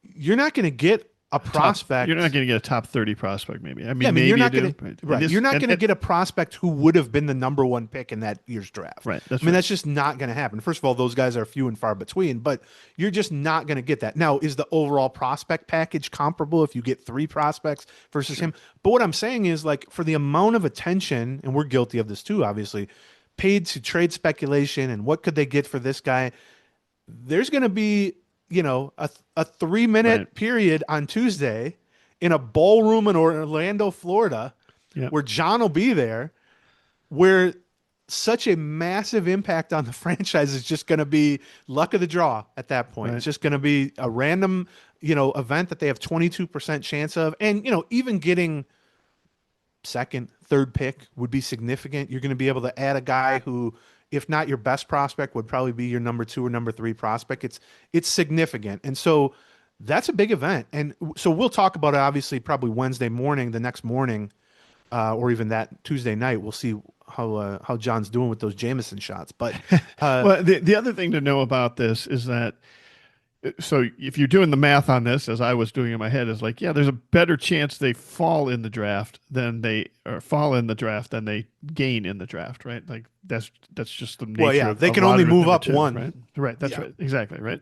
You're not going to get a prospect. You're not going to get a top 30 prospect, maybe. I mean, Yeah, I mean, maybe you're not you going do. to right. You're not going to get a prospect who would have been the number one pick in that year's draft. Right. I mean, that's just not going to happen. First of all, those guys are few and far between, but you're just not going to get that. Now, is the overall prospect package comparable if you get 3 prospects versus him? But what I'm saying is, like, for the amount of attention, and we're guilty of this too, obviously, paid to trade speculation and what could they get for this guy? There's going to be, a 3-minute period on Tuesday in a ballroom in Orlando, Florida, where John will be there, where such a massive impact on the franchise is just going to be luck of the draw at that point. It's just going to be a random, event that they have 22% chance of. And, even getting second, third pick would be significant. You're going to be able to add a guy who, if not your best prospect, would probably be your number 2 or number 3 prospect. It's significant. And so that's a big event. And so we'll talk about it, obviously, probably Wednesday morning, the next morning, or even that Tuesday night. We'll see how John's doing with those Jameson shots. But well, the other thing to know about this is that, so if you're doing the math on this, as I was doing in my head, is like, there's a better chance they fall in the draft than they gain in the draft, right? Like that's just the nature. Well, yeah, of they can only move up 2, one, right? That's right, exactly, right.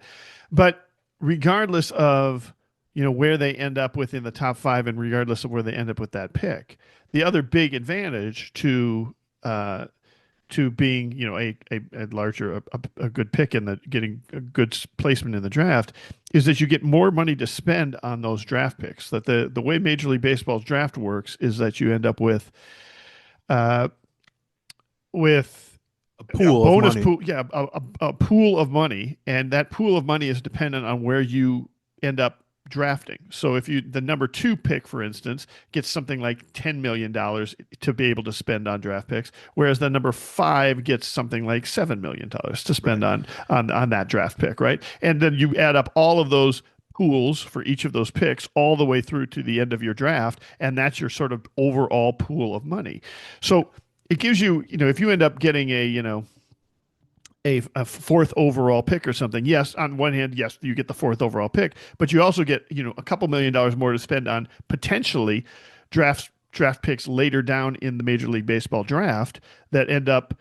But regardless of where they end up within the top 5, and regardless of where they end up with that pick, the other big advantage to being a larger a good pick in the getting a good placement in the draft is that you get more money to spend on those draft picks. That the way Major League Baseball's draft works is that you end up with a pool of money. a pool of money, and that pool of money is dependent on where you end up drafting. So if the number 2 pick, for instance, gets something like $10 million to be able to spend on draft picks, whereas the number 5 gets something like $7 million to spend on that draft pick, right? And then you add up all of those pools for each of those picks all the way through to the end of your draft, and that's your sort of overall pool of money. So it gives you, if you end up getting a 4th overall pick or something. Yes, on one hand, yes, you get the 4th overall pick, but you also get, a couple $1 million more to spend on potentially draft picks later down in the Major League Baseball draft that end up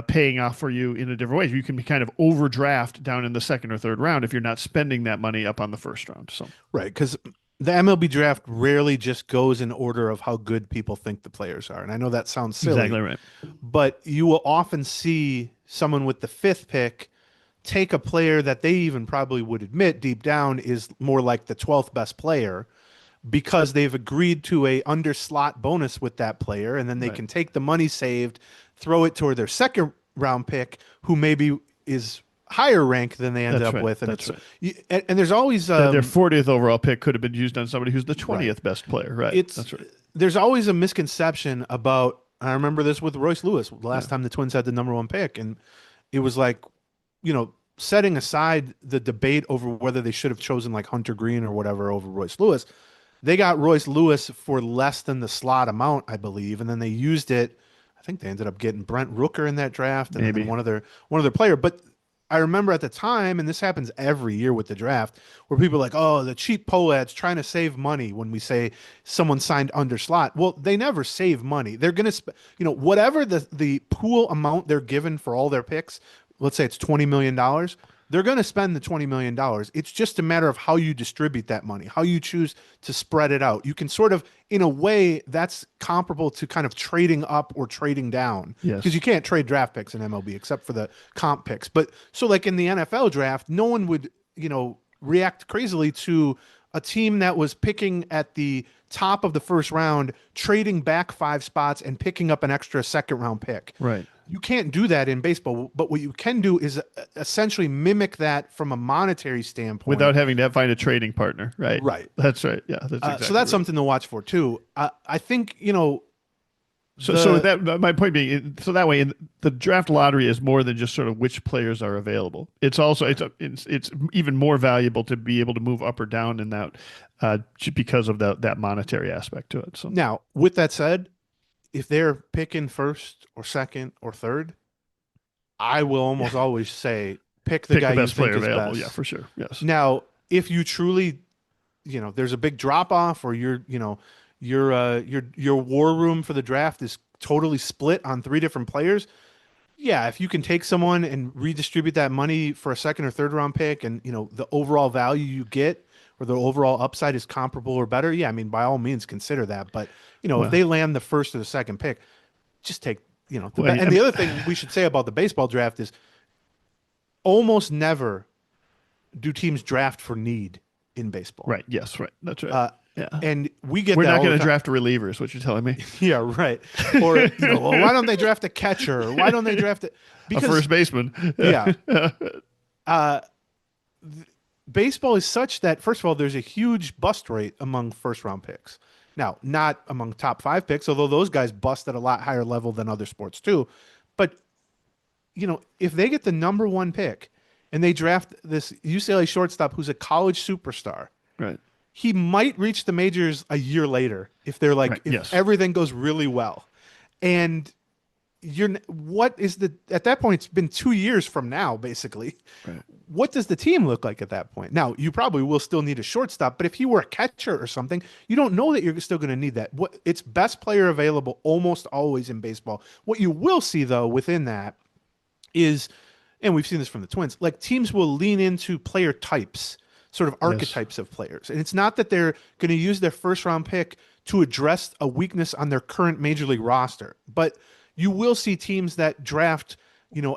paying off for you in a different way. You can kind of overdraft down in the 2nd or 3rd round if you're not spending that money up on the 1st round. So right, because the MLB draft rarely just goes in order of how good people think the players are. And I know that sounds silly. Exactly right. But you will often see someone with the 5th pick take a player that they even probably would admit deep down is more like the 12th best player because they've agreed to a underslot bonus with that player. And then they can take the money saved, throw it toward their 2nd round pick, who maybe is higher rank than they ended up with. And and there's always their 40th overall pick could have been used on somebody who's the 20th best player, right? That's right. There's always a misconception about, I remember this with Royce Lewis the last time the Twins had the number 1 pick, and it was like, setting aside the debate over whether they should have chosen like Hunter Green or whatever over Royce Lewis, they got Royce Lewis for less than the slot amount, I believe, and then they used it. I think they ended up getting Brent Rooker in that draft and then one other player, but I remember at the time, and this happens every year with the draft, where people are like, oh, the cheap poets trying to save money when we say someone signed under slot. Well, they never save money. They're going to, whatever the pool amount they're given for all their picks, let's say it's $20 million, they're going to spend the $20 million. It's just a matter of how you distribute that money, how you choose to spread it out. You can sort of, in a way, that's comparable to kind of trading up or trading down. Yes. Because you can't trade draft picks in MLB except for the comp picks. But so like in the NFL draft, no one would, react crazily to a team that was picking at the top of the 1st round, trading back 5 spots and picking up an extra 2nd round pick. Right. You can't do that in baseball, but what you can do is essentially mimic that from a monetary standpoint without having to find a trading partner. Right. Right. That's right. Yeah. That's exactly so that's something to watch for too. I think, So that my point being, so that way the draft lottery is more than just sort of which players are available. It's also it's even more valuable to be able to move up or down in that because of that monetary aspect to it. So now, with that said, if they're picking 1st or 2nd or 3rd, I will almost always say pick the guy the best you think player is available. best. Yeah, for sure. Yes. Now, if you truly there's a big drop off, or your war room for the draft is totally split on 3 different players. Yeah, if you can take someone and redistribute that money for a second or third round pick, and the overall value you get or the overall upside is comparable or better, yeah, I mean, by all means consider that. But if they land the first or the second pick, just take and the other thing we should say about the baseball draft is almost never do teams draft for need in baseball. Right. Yes. Right. That's right. Yeah. And we get We're that not all going the to time. draft a reliever, is what you're telling me. Yeah, right. Or well, why don't they draft a catcher? Or why don't they draft it? A first baseman. Yeah. Baseball is such that, first of all, there's a huge bust rate among first round picks. Now, not among top 5 picks, although those guys bust at a lot higher level than other sports too. But if they get the number 1 pick and they draft this UCLA shortstop who's a college superstar, right? He might reach the majors a year later if they're like, if everything goes really well. And at that point, it's been 2 years from now, basically. Right. What does the team look like at that point? Now, you probably will still need a shortstop, but if he were a catcher or something, you don't know that you're still going to need that. It's best player available almost always in baseball. What you will see, though, within that is, and we've seen this from the Twins, like teams will lean into player types, sort of archetypes of players. And it's not that they're going to use their first round pick to address a weakness on their current major league roster. But you will see teams that draft,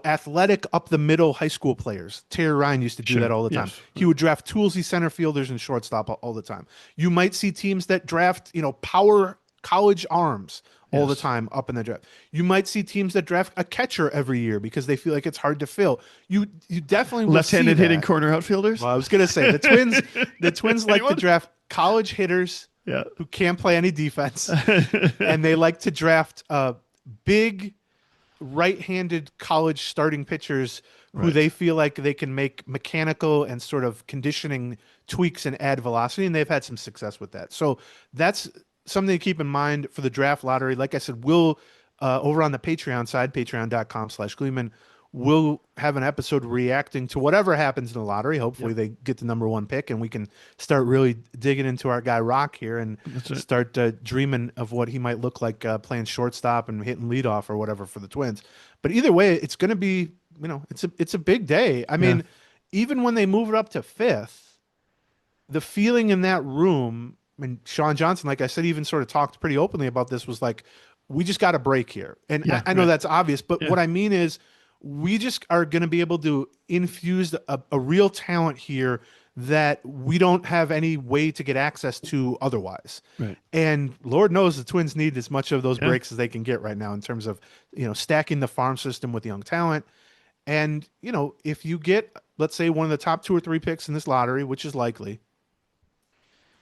athletic up the middle high school players. Terry Ryan used to do that all the time. Yes. He would draft toolsy center fielders and shortstop all the time. You might see teams that draft, power college arms all the time up in the draft. You might see teams that draft a catcher every year because they feel like it's hard to fill. You definitely will left-handed see hitting that. corner outfilders. Well, I was going to say the Twins like to draft college hitters who can't play any defense, and they like to draft big right-handed college starting pitchers who they feel like they can make mechanical and sort of conditioning tweaks and add velocity, and they've had some success with that. So that's something to keep in mind for the draft lottery. Like I said, we'll over on the Patreon side, patreon.com/Gleeman, we'll have an episode reacting to whatever happens in the lottery. Hopefully they get the number 1 pick and we can start really digging into our guy Rock here and start dreaming of what he might look like playing shortstop and hitting leadoff or whatever for the Twins. But either way, it's going to be, it's a big day. I mean, even when they move it up to 5th, the feeling in that room, and Sean Johnson, like I said, even sort of talked pretty openly about this, was like, we just got a break here. And I know that's obvious, but what I mean is we just are going to be able to infuse a real talent here that we don't have any way to get access to otherwise. Right. And Lord knows the Twins need as much of those breaks as they can get right now in terms of, stacking the farm system with young talent. And, if you get, let's say, one of the top 2 or 3 picks in this lottery, which is likely,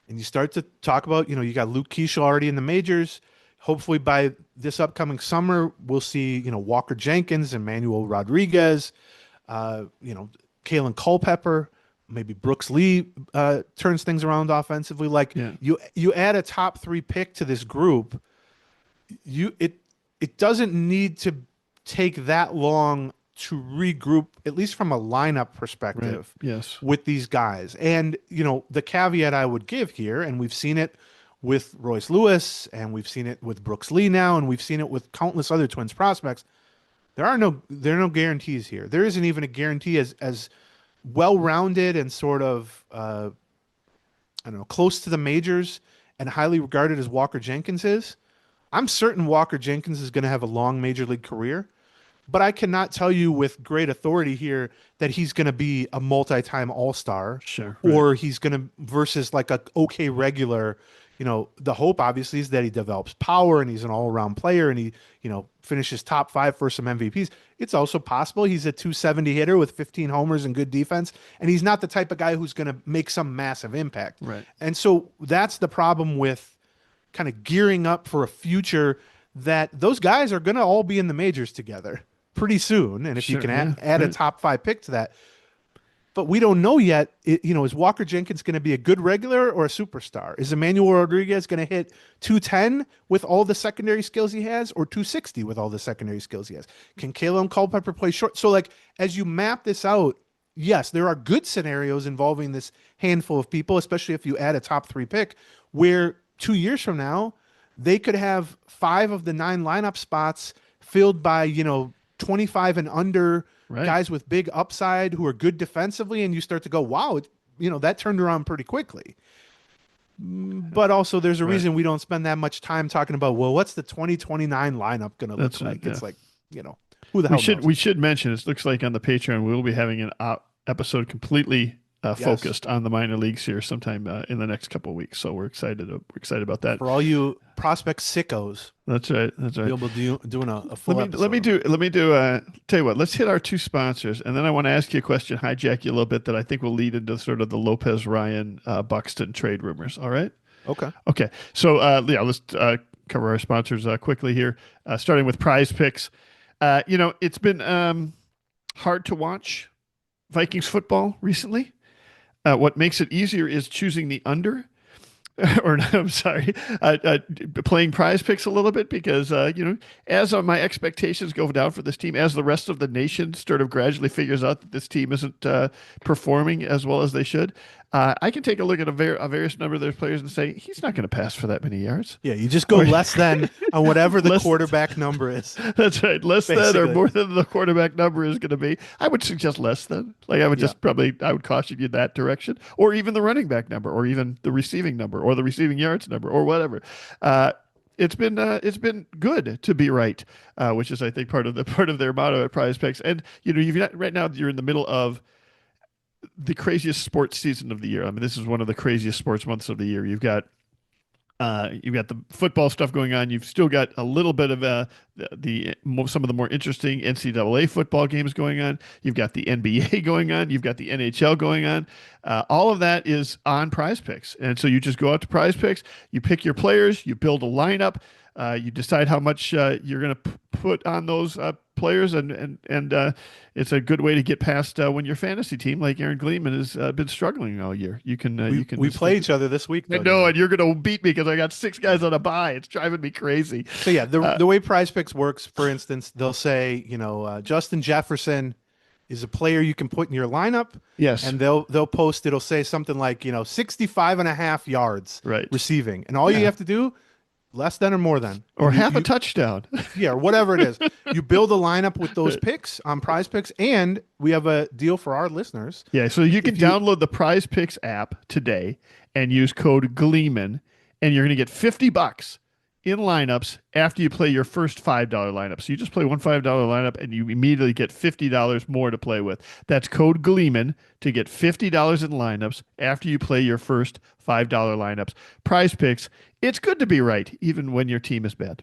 and you start to talk about, you got Luke Keeschel already in the majors. Hopefully by this upcoming summer, we'll see, Walker Jenkins, Emmanuel Rodriguez, Kalen Culpepper, maybe Brooks Lee turns things around offensively. Like you add a top 3 pick to this group, it doesn't need to take that long to regroup, at least from a lineup perspective, with these guys. And, the caveat I would give here, and we've seen it with Royce Lewis, and we've seen it with Brooks Lee now, and we've seen it with countless other Twins prospects, there are no guarantees here. There isn't even a guarantee as well-rounded and sort of, close to the majors and highly regarded as Walker Jenkins is. I'm certain Walker Jenkins is going to have a long major league career. But I cannot tell you with great authority here that he's going to be a multi-time all-star, or he's going to versus like a okay regular. The hope obviously is that he develops power and he's an all-around player and he, finishes top 5 for some MVPs. It's also possible he's a 270 hitter with 15 homers and good defense, and he's not the type of guy who's going to make some massive impact. Right. And so that's the problem with kind of gearing up for a future that those guys are going to all be in the majors together pretty soon. And if you can add a top 5 pick to that, but we don't know yet, is Walker Jenkins going to be a good regular or a superstar? Is Emmanuel Rodriguez going to hit 210 with all the secondary skills he has, or 260 with all the secondary skills he has? Can Kalen Culpepper play short? So like, as you map this out, yes, there are good scenarios involving this handful of people, especially if you add a top 3 pick, where 2 years from now, they could have 5 of the 9 lineup spots filled by, 25 and under guys with big upside who are good defensively. And you start to go, wow, that turned around pretty quickly. But also there's a reason we don't spend that much time talking about, well, what's the 2029 lineup going to look like? It's like, who the hell knows? We should mention, it looks like on the Patreon, we will be having an episode completely focused on the minor leagues here sometime in the next couple of weeks. So we're excited about that. For all you prospect sickos. That's right. We'll be doing a full episode. Let me tell you what, let's hit our 2 sponsors. And then I want to ask you a question, hijack you a little bit, that I think will lead into sort of the Lopez, Ryan, Buxton trade rumors. All right. Okay. So let's cover our sponsors quickly here, starting with Prize Picks. It's been hard to watch Vikings football recently. What makes it easier is choosing the under, or no, I'm sorry, playing Prize Picks a little bit, because as my expectations go down for this team, as the rest of the nation sort of gradually figures out that this team isn't performing as well as they should, I can take a look at a various number of their players and say, he's not going to pass for that many yards. Yeah, you just go less than on whatever the quarterback number is. That's right. Less than or more than the quarterback number is going to be. I would suggest less than. Like I would I would caution you that direction, or even the running back number, or even the receiving number, or the receiving yards number, or whatever. It's been good to be right, which is, I think, part of their motto at Prize Picks. And right now you're in the middle of the craziest sports season of the year. I mean, this is one of the craziest sports months of the year. You've got the football stuff going on. You've still got a little bit of some of the more interesting NCAA football games going on. You've got the NBA going on. You've got the NHL going on. All of that is on Prize Picks, and so you just go out to Prize Picks. You pick your players. You build a lineup. You decide how much you're going to put on those players, and it's a good way to get past when your fantasy team, like Aaron Gleeman, has been struggling all year. We play each other this week. I know, and you're going to beat me because I got 6 guys on a bye. It's driving me crazy. So yeah, the way Prize Picks works, for instance, they'll say, Justin Jefferson is a player you can put in your lineup. Yes. And they'll post, it'll say something like, 65.5 yards receiving. And all you have to do, less than or more than. Or half a touchdown. Yeah, or whatever it is. You build a lineup with those picks on Prize Picks, and we have a deal for our listeners. Yeah, so you can download the Prize Picks app today and use code Gleeman, and you're going to get $50 in lineups after you play your first $5 lineup. So you just play one $5 lineup, and you immediately get $50 more to play with. That's code Gleeman to get $50 in lineups after you play your first $5 lineups. Prize Picks. It's good to be right, even when your team is bad.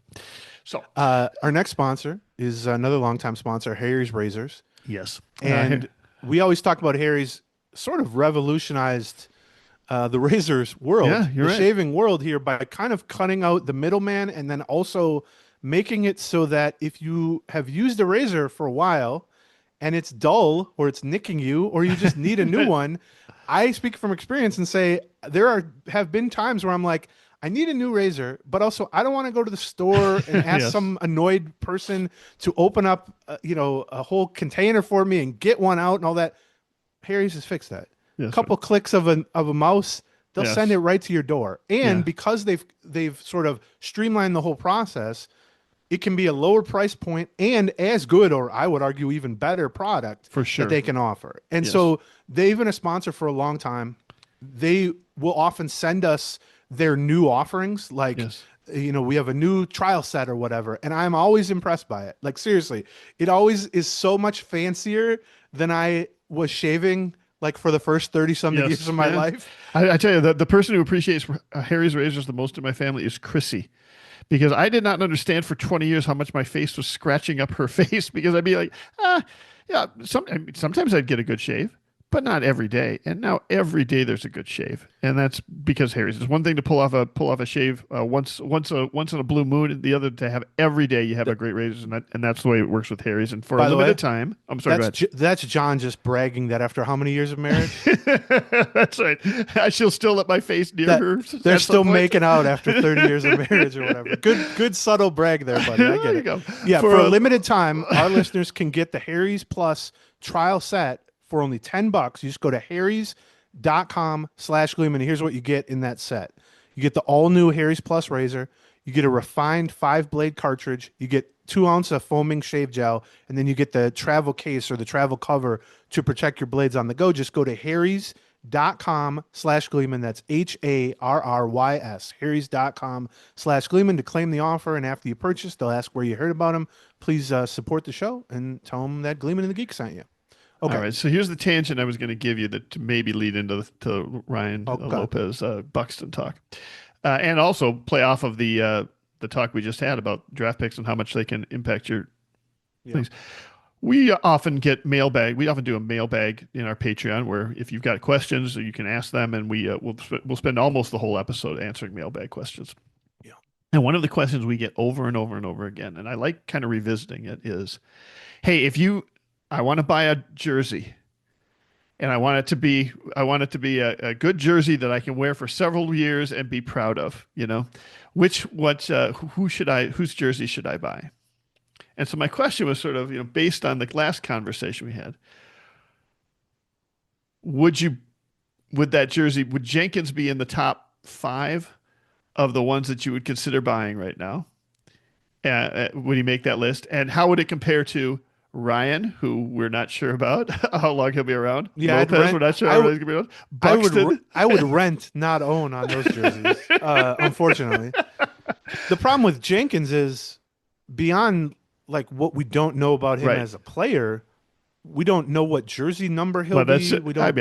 So our next sponsor is another longtime sponsor, Harry's Razors. Yes. And we always talk about Harry's sort of revolutionized the razors world, shaving world here, by kind of cutting out the middleman, and then also making it so that if you have used a razor for a while and it's dull, or it's nicking you, or you just need a new one, I speak from experience and say have been times where I'm like, I need a new razor, but also I don't want to go to the store and ask some annoyed person to open up, a whole container for me and get one out and all that. Harry's has fixed that. A couple clicks of a mouse, they'll send it right to your door. And because they've sort of streamlined the whole process, it can be a lower price point and as good, or I would argue even better product for sure that they can offer. And so they've been a sponsor for a long time. They will often send us their new offerings, like we have a new trial set or whatever, and I'm always impressed by it. Like, seriously, it always is so much fancier than I was shaving like for the first 30 something years of my life. I tell you, the person who appreciates Harry's razors the most in my family is Chrissy, because I did not understand for 20 years how much my face was scratching up her face, because I'd be like, sometimes I'd get a good shave, but not every day. And now every day there's a good shave, and that's because Harry's. It's one thing to pull off a shave once in a blue moon, and the other to have every day you have a great razor, and that's the way it works with Harry's. And for a limited time, I'm sorry. That's John just bragging that after how many years of marriage? That's right. She'll still let my face near her. They're still making out after 30 years of marriage or whatever. Good subtle brag there, buddy. I get it. Go. Yeah, for a limited time, our listeners can get the Harry's Plus trial set for only $10. You just go to harrys.com/Gleeman. And here's what you get in that set. You get the all new Harry's Plus razor. You get a refined 5-blade cartridge. You get 2 ounces of foaming shave gel, and then you get the travel case or the travel cover to protect your blades on the go. Just go to harrys.com/Gleeman. That's HARRYS. harrys.com/Gleeman to claim the offer. And after you purchase, they'll ask where you heard about them. Please support the show and tell them that Gleeman and the Geek sent you. Okay. All right. So here's the tangent I was going to give you that to maybe lead into to Ryan Lopez Buxton talk. And also play off of the talk we just had about draft picks and how much they can impact your things. We often get mailbag. We often do a mailbag in our Patreon where if you've got questions, you can ask them, and we'll spend almost the whole episode answering mailbag questions. Yeah. And one of the questions we get over and over and over again, and I like kind of revisiting it, is, hey, I want to buy a jersey. And I want it to be a good jersey that I can wear for several years and be proud of, whose jersey should I buy? And so my question was sort of, based on the last conversation we had, would Jenkins be in the top 5 of the ones that you would consider buying right now? Would he make that list? And how would it compare to Ryan, who we're not sure about how long he'll be around? Yeah, Lopez, we're not sure how long he's going to be around. Buxton. I would rent, not own on those jerseys, unfortunately. The problem with Jenkins is beyond like what we don't know about him as a player, we don't know what jersey number he'll be. We don't.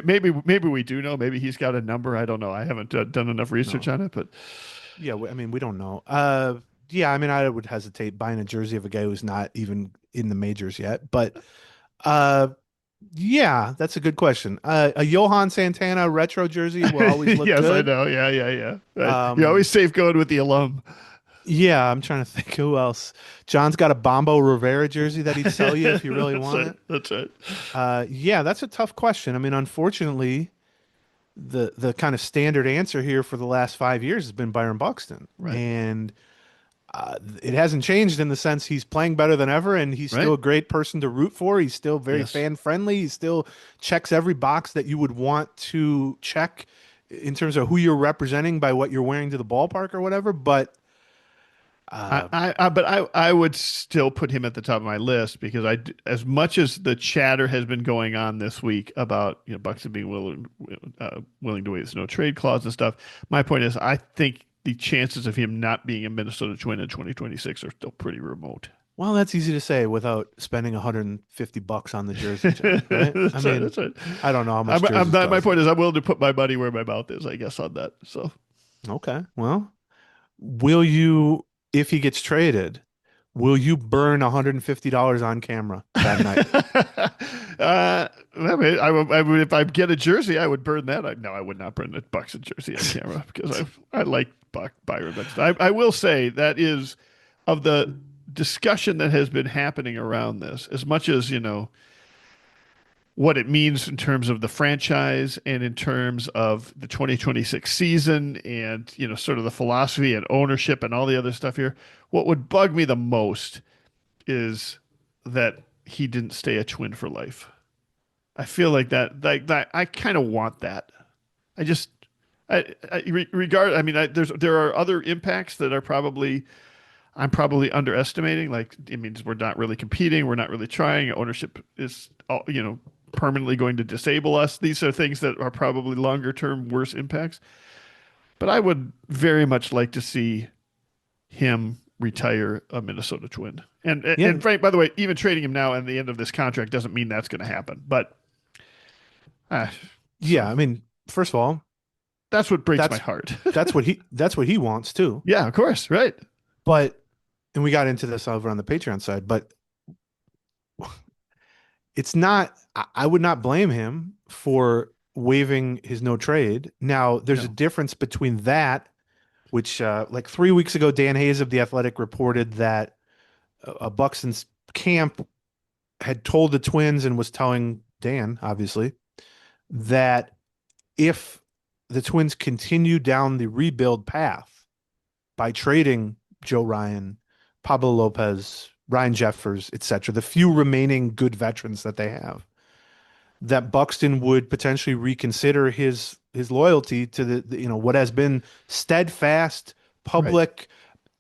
Maybe we do know. Maybe he's got a number. I don't know. I haven't done enough research on it, but yeah, we don't know. Yeah, I would hesitate buying a jersey of a guy who's not even in the majors yet. But yeah, that's a good question. A Johan Santana retro jersey will always look yes, good. I know. Yeah. Right. You always safe going with the alum. Yeah, I'm trying to think who else. John's got a Bombo Rivera jersey that he'd sell you if you really want it. That's right. Yeah, that's a tough question. unfortunately, the kind of standard answer here for the last 5 years has been Byron Buxton. Right. And it hasn't changed in the sense he's playing better than ever, and he's still a great person to root for. He's still very fan friendly. He still checks every box that you would want to check in terms of who you're representing by what you're wearing to the ballpark or whatever. But I would still put him at the top of my list because as much as the chatter has been going on this week about Buxton being willing to waive his no trade clause and stuff, my point is I think the chances of him not being a Minnesota Twin in 2026 are still pretty remote. Well, that's easy to say without spending $150 on the jersey, John, right? That's right. I don't know how much. My point is, I'm willing to put my money where my mouth is, I guess, on that. So, okay. Well, will you, if he gets traded, will you burn $150 on camera that night? I would, if I get a jersey, I would burn that. No, I would not burn the Buxton jersey on camera because I like Byron Buxton. I will say that is of the discussion that has been happening around this, as much as what it means in terms of the franchise and in terms of the 2026 season and sort of the philosophy and ownership and all the other stuff here. What would bug me the most is that he didn't stay a Twin for life. I feel like that I kind of want that. There are other impacts that I'm probably underestimating. Like, it means we're not really competing. We're not really trying. Ownership is, permanently going to disable us. These are things that are probably longer term, worse impacts. But I would very much like to see him retire a Minnesota Twin. And Frank, by the way, even trading him now and the end of this contract doesn't mean that's going to happen. But first of all, that's what breaks my heart. that's what he wants too. Yeah, of course, right. But, and we got into this over on the Patreon side, but it's not, I would not blame him for waiving his no trade. Now, there's a difference between that, which like 3 weeks ago, Dan Hayes of The Athletic reported that Buxton's camp had told the Twins and was telling Dan, obviously, that if the Twins continue down the rebuild path by trading Joe Ryan, Pablo Lopez, Ryan Jeffers, etc., the few remaining good veterans that they have, that Buxton would potentially reconsider his loyalty to the what has been steadfast, Right. public,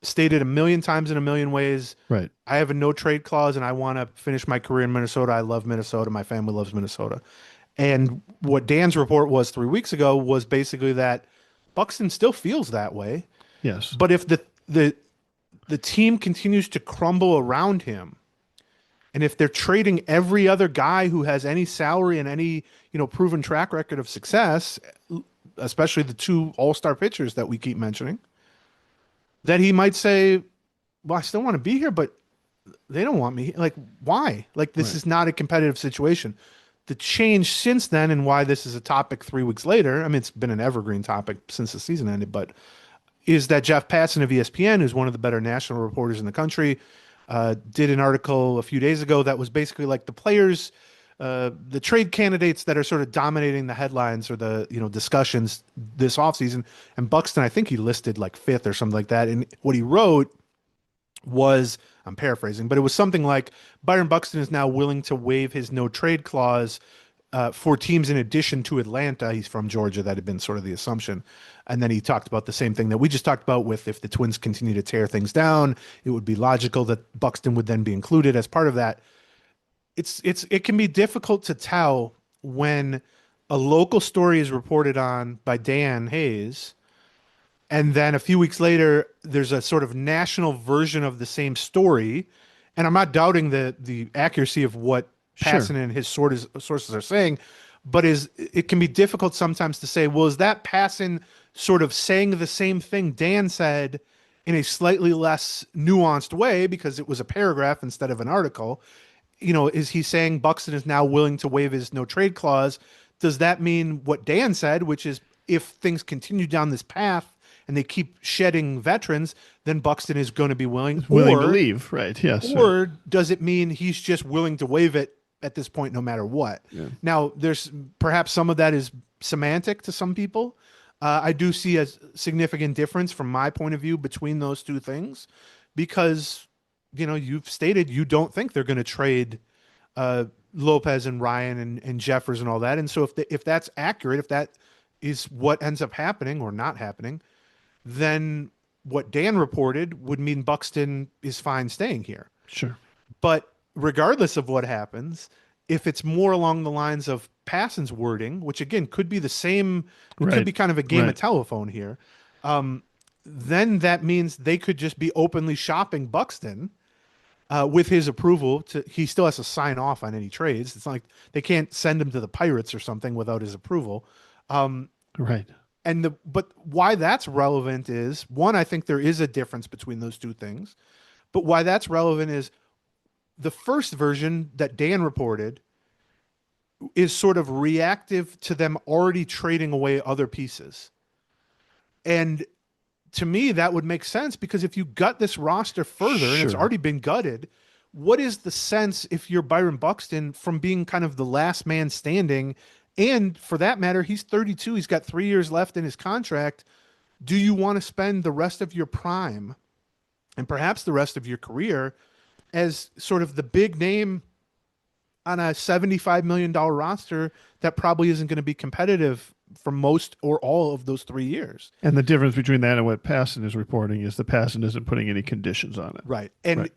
stated a million times in a million ways. Right. I have a no trade clause and I want to finish my career in Minnesota. I love Minnesota. My family loves Minnesota. And what Dan's report was 3 weeks ago was basically that Buxton still feels that way. Yes. But if the team continues to crumble around him, and if they're trading every other guy who has any salary and any, proven track record of success, especially the two all-star pitchers that we keep mentioning, that he might say, well, I still want to be here, but they don't want me. Like, why? Like, this is not a competitive situation. The change since then, and why this is a topic 3 weeks later, I mean, it's been an evergreen topic since the season ended, but is that Jeff Passan of ESPN, who's one of the better national reporters in the country, did an article a few days ago that was basically like the players, the trade candidates that are sort of dominating the headlines or the discussions this offseason. And Buxton, I think he listed like fifth or something like that. And what he wrote was, I'm paraphrasing, but it was something like Byron Buxton is now willing to waive his no trade clause for teams in addition to Atlanta. He's from Georgia. That had been sort of the assumption. And then he talked about the same thing that we just talked about with if the Twins continue to tear things down, it would be logical that Buxton would then be included as part of that. It can be difficult to tell when a local story is reported on by Dan Hayes, and then a few weeks later, there's a sort of national version of the same story. And I'm not doubting the accuracy of what Passan and his sources are saying, but it can be difficult sometimes to say, well, is that Passan sort of saying the same thing Dan said in a slightly less nuanced way because it was a paragraph instead of an article? Is he saying Buxton is now willing to waive his no trade clause? Does that mean what Dan said, which is if things continue down this path and they keep shedding veterans, then Buxton is going to be willing to leave, right? Yes. Or does it mean he's just willing to waive it at this point, no matter what? Yeah. Now, there's perhaps some of that is semantic to some people. I do see a significant difference from my point of view between those two things, because you've stated you don't think they're going to trade Lopez and Ryan and Jeffers and all that, and so if that's accurate, if that is what ends up happening or not happening, then what Dan reported would mean Buxton is fine staying here. Sure. But regardless of what happens, if it's more along the lines of Passan's wording, which again could be the same, could be kind of a game of telephone here, then that means they could just be openly shopping Buxton with his approval. He still has to sign off on any trades. It's not like they can't send him to the Pirates or something without his approval. Right. But why that's relevant is, one, I think there is a difference between those two things. But why that's relevant is the first version that Dan reported is sort of reactive to them already trading away other pieces. And to me, that would make sense, because if you gut this roster further, and it's already been gutted, what is the sense if you're Byron Buxton from being kind of the last man standing? And for that matter, he's 32. He's got 3 years left in his contract. Do you want to spend the rest of your prime and perhaps the rest of your career as sort of the big name on a $75 million roster that probably isn't going to be competitive for most or all of those 3 years? And the difference between that and what Passan is reporting is that Passan isn't putting any conditions on it. Right. And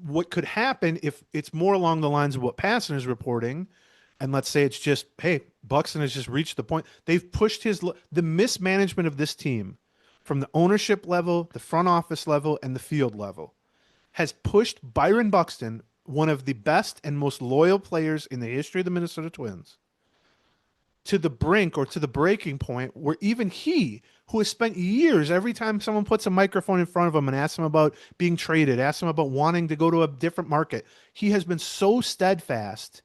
what could happen if it's more along the lines of what Passan is reporting, and let's say it's just, hey, Buxton has just reached the point. They've pushed the mismanagement of this team from the ownership level, the front office level, and the field level has pushed Byron Buxton, one of the best and most loyal players in the history of the Minnesota Twins, to the brink or to the breaking point where even he, who has spent years, every time someone puts a microphone in front of him and asks him about being traded, asks him about wanting to go to a different market, he has been so steadfast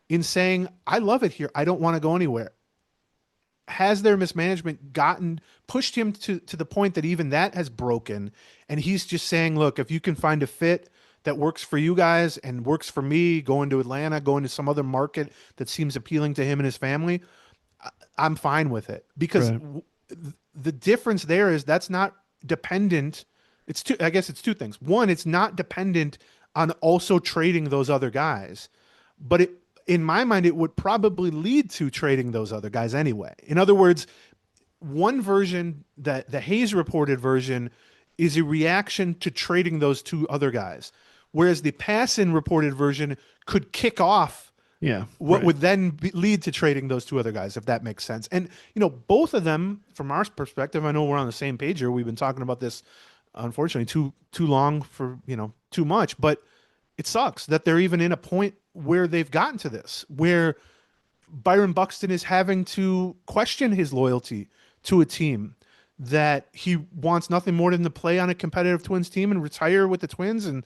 in saying, I love it here, I don't want to go anywhere. Has their mismanagement pushed him to the point that even that has broken, and he's just saying, look, if you can find a fit that works for you guys and works for me, going to Atlanta, going to some other market that seems appealing to him and his family, I'm fine with it. Because the difference there is that's not dependent. I guess it's two things. One, it's not dependent on also trading those other guys, but in my mind, it would probably lead to trading those other guys anyway. In other words, one version, that the Hayes reported version, is a reaction to trading those two other guys, whereas the Passan reported version could kick off what would then lead to trading those two other guys, if that makes sense. And, both of them, from our perspective, I know we're on the same page here. We've been talking about this, unfortunately, too long for, too much, but it sucks that they're even in a point where they've gotten to this, where Byron Buxton is having to question his loyalty to a team that he wants nothing more than to play on a competitive Twins team and retire with the Twins and,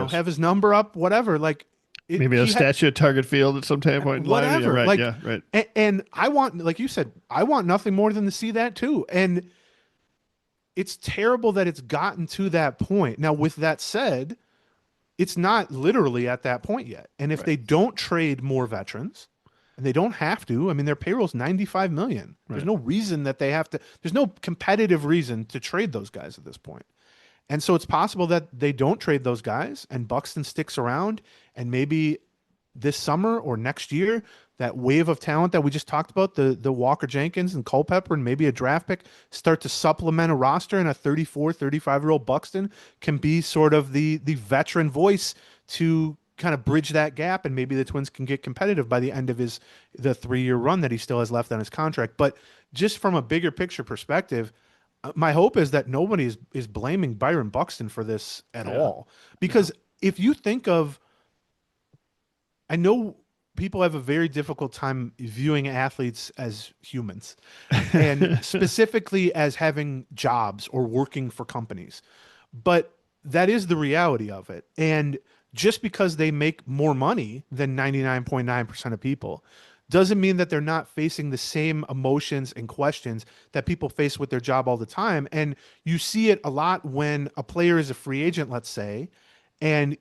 have his number up, whatever. Like, maybe a statue at Target Field at some point. Whatever. Yeah, right. Yeah, right. And I want, like you said, I want nothing more than to see that too. And it's terrible that it's gotten to that point. Now, with that said, it's not literally at that point yet. And if they don't trade more veterans, and they don't have to, I mean, their payroll's $95 million. There's no reason that they have to, there's no competitive reason to trade those guys at this point. And so it's possible that they don't trade those guys and Buxton sticks around, and maybe this summer or next year, that wave of talent that we just talked about, the Walker Jenkins and Culpepper and maybe a draft pick, start to supplement a roster, and a 34, 35-year-old Buxton can be sort of the veteran voice to kind of bridge that gap, and maybe the Twins can get competitive by the end of the 3-year run that he still has left on his contract. But just from a bigger picture perspective, my hope is that nobody is blaming Byron Buxton for this at all. Because if you think of, I know people have a very difficult time viewing athletes as humans, and specifically as having jobs or working for companies, but that is the reality of it. And just because they make more money than 99.9% of people doesn't mean that they're not facing the same emotions and questions that people face with their job all the time. And you see it a lot when a player is a free agent, let's say, and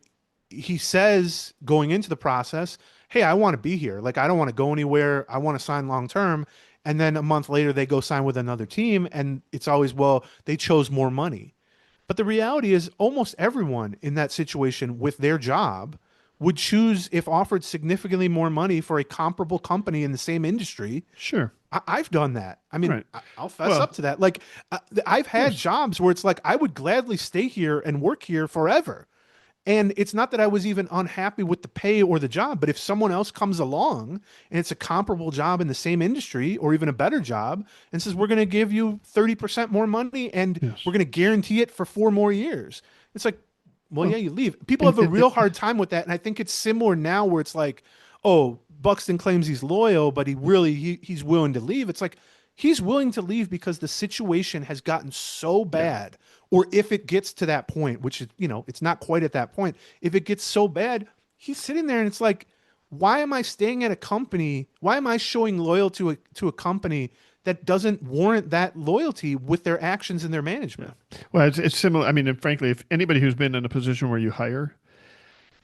he says going into the process, hey, I want to be here. Like, I don't want to go anywhere. I want to sign long-term. And then a month later, they go sign with another team. And it's always, well, they chose more money. But the reality is almost everyone in that situation with their job would choose, if offered significantly more money, for a comparable company in the same industry. Sure. I've done that. I mean, I'll fess up to that. Like, I've had jobs where it's like, I would gladly stay here and work here forever. And it's not that I was even unhappy with the pay or the job, but if someone else comes along and it's a comparable job in the same industry or even a better job and says, we're going to give you 30% more money and we're going to guarantee it for 4 more years. It's like, well, yeah, you leave. People have a real hard time with that. And I think it's similar now where it's like, oh, Buxton claims he's loyal, but he's willing to leave. It's like, he's willing to leave because the situation has gotten so bad. Or if it gets to that point, which is, it's not quite at that point. If it gets so bad, he's sitting there and it's like, why am I staying at a company? Why am I showing loyalty to a company that doesn't warrant that loyalty with their actions and their management? Well, it's similar. I mean, and frankly, if anybody who's been in a position where you hire,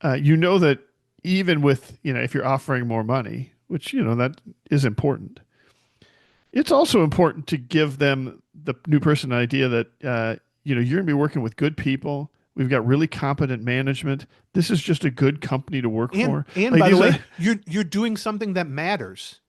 that even with, if you're offering more money, which, that is important. It's also important to give them, the new person, an idea that, you're going to be working with good people. We've got really competent management. This is just a good company to work for. And by the way, you're doing something that matters.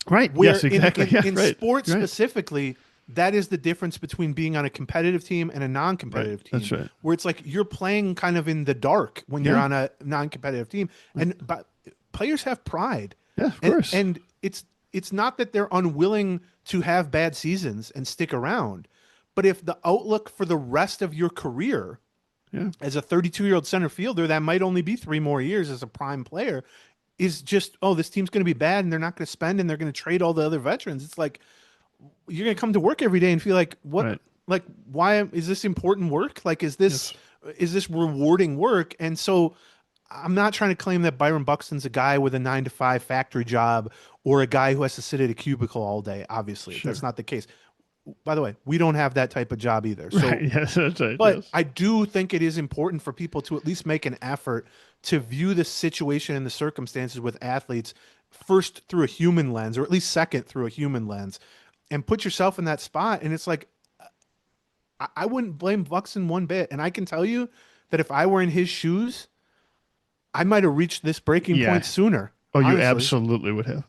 Right. Where yes, exactly. In sports specifically, that is the difference between being on a competitive team and a non-competitive team. That's right. Where it's like you're playing kind of in the dark when you're on a non-competitive team. But players have pride. Yeah, of course. And it's not that they're unwilling to have bad seasons and stick around. But if the outlook for the rest of your career as a 32-year-old center fielder, that might only be 3 more years as a prime player, is just, oh, this team's going to be bad and they're not going to spend and they're going to trade all the other veterans. It's like, you're going to come to work every day and feel like, what, like, why is this important work? Like, is this rewarding work? And so I'm not trying to claim that Byron Buxton's a guy with a 9-to-5 factory job or a guy who has to sit at a cubicle all day. Obviously, that's not the case. By the way, we don't have that type of job either. So, yes, that's right. But I do think it is important for people to at least make an effort to view the situation and the circumstances with athletes first through a human lens, or at least second through a human lens, and put yourself in that spot. And it's like, I wouldn't blame Buxton one bit. And I can tell you that if I were in his shoes, I might have reached this breaking point sooner. Oh, you honestly. absolutely would have.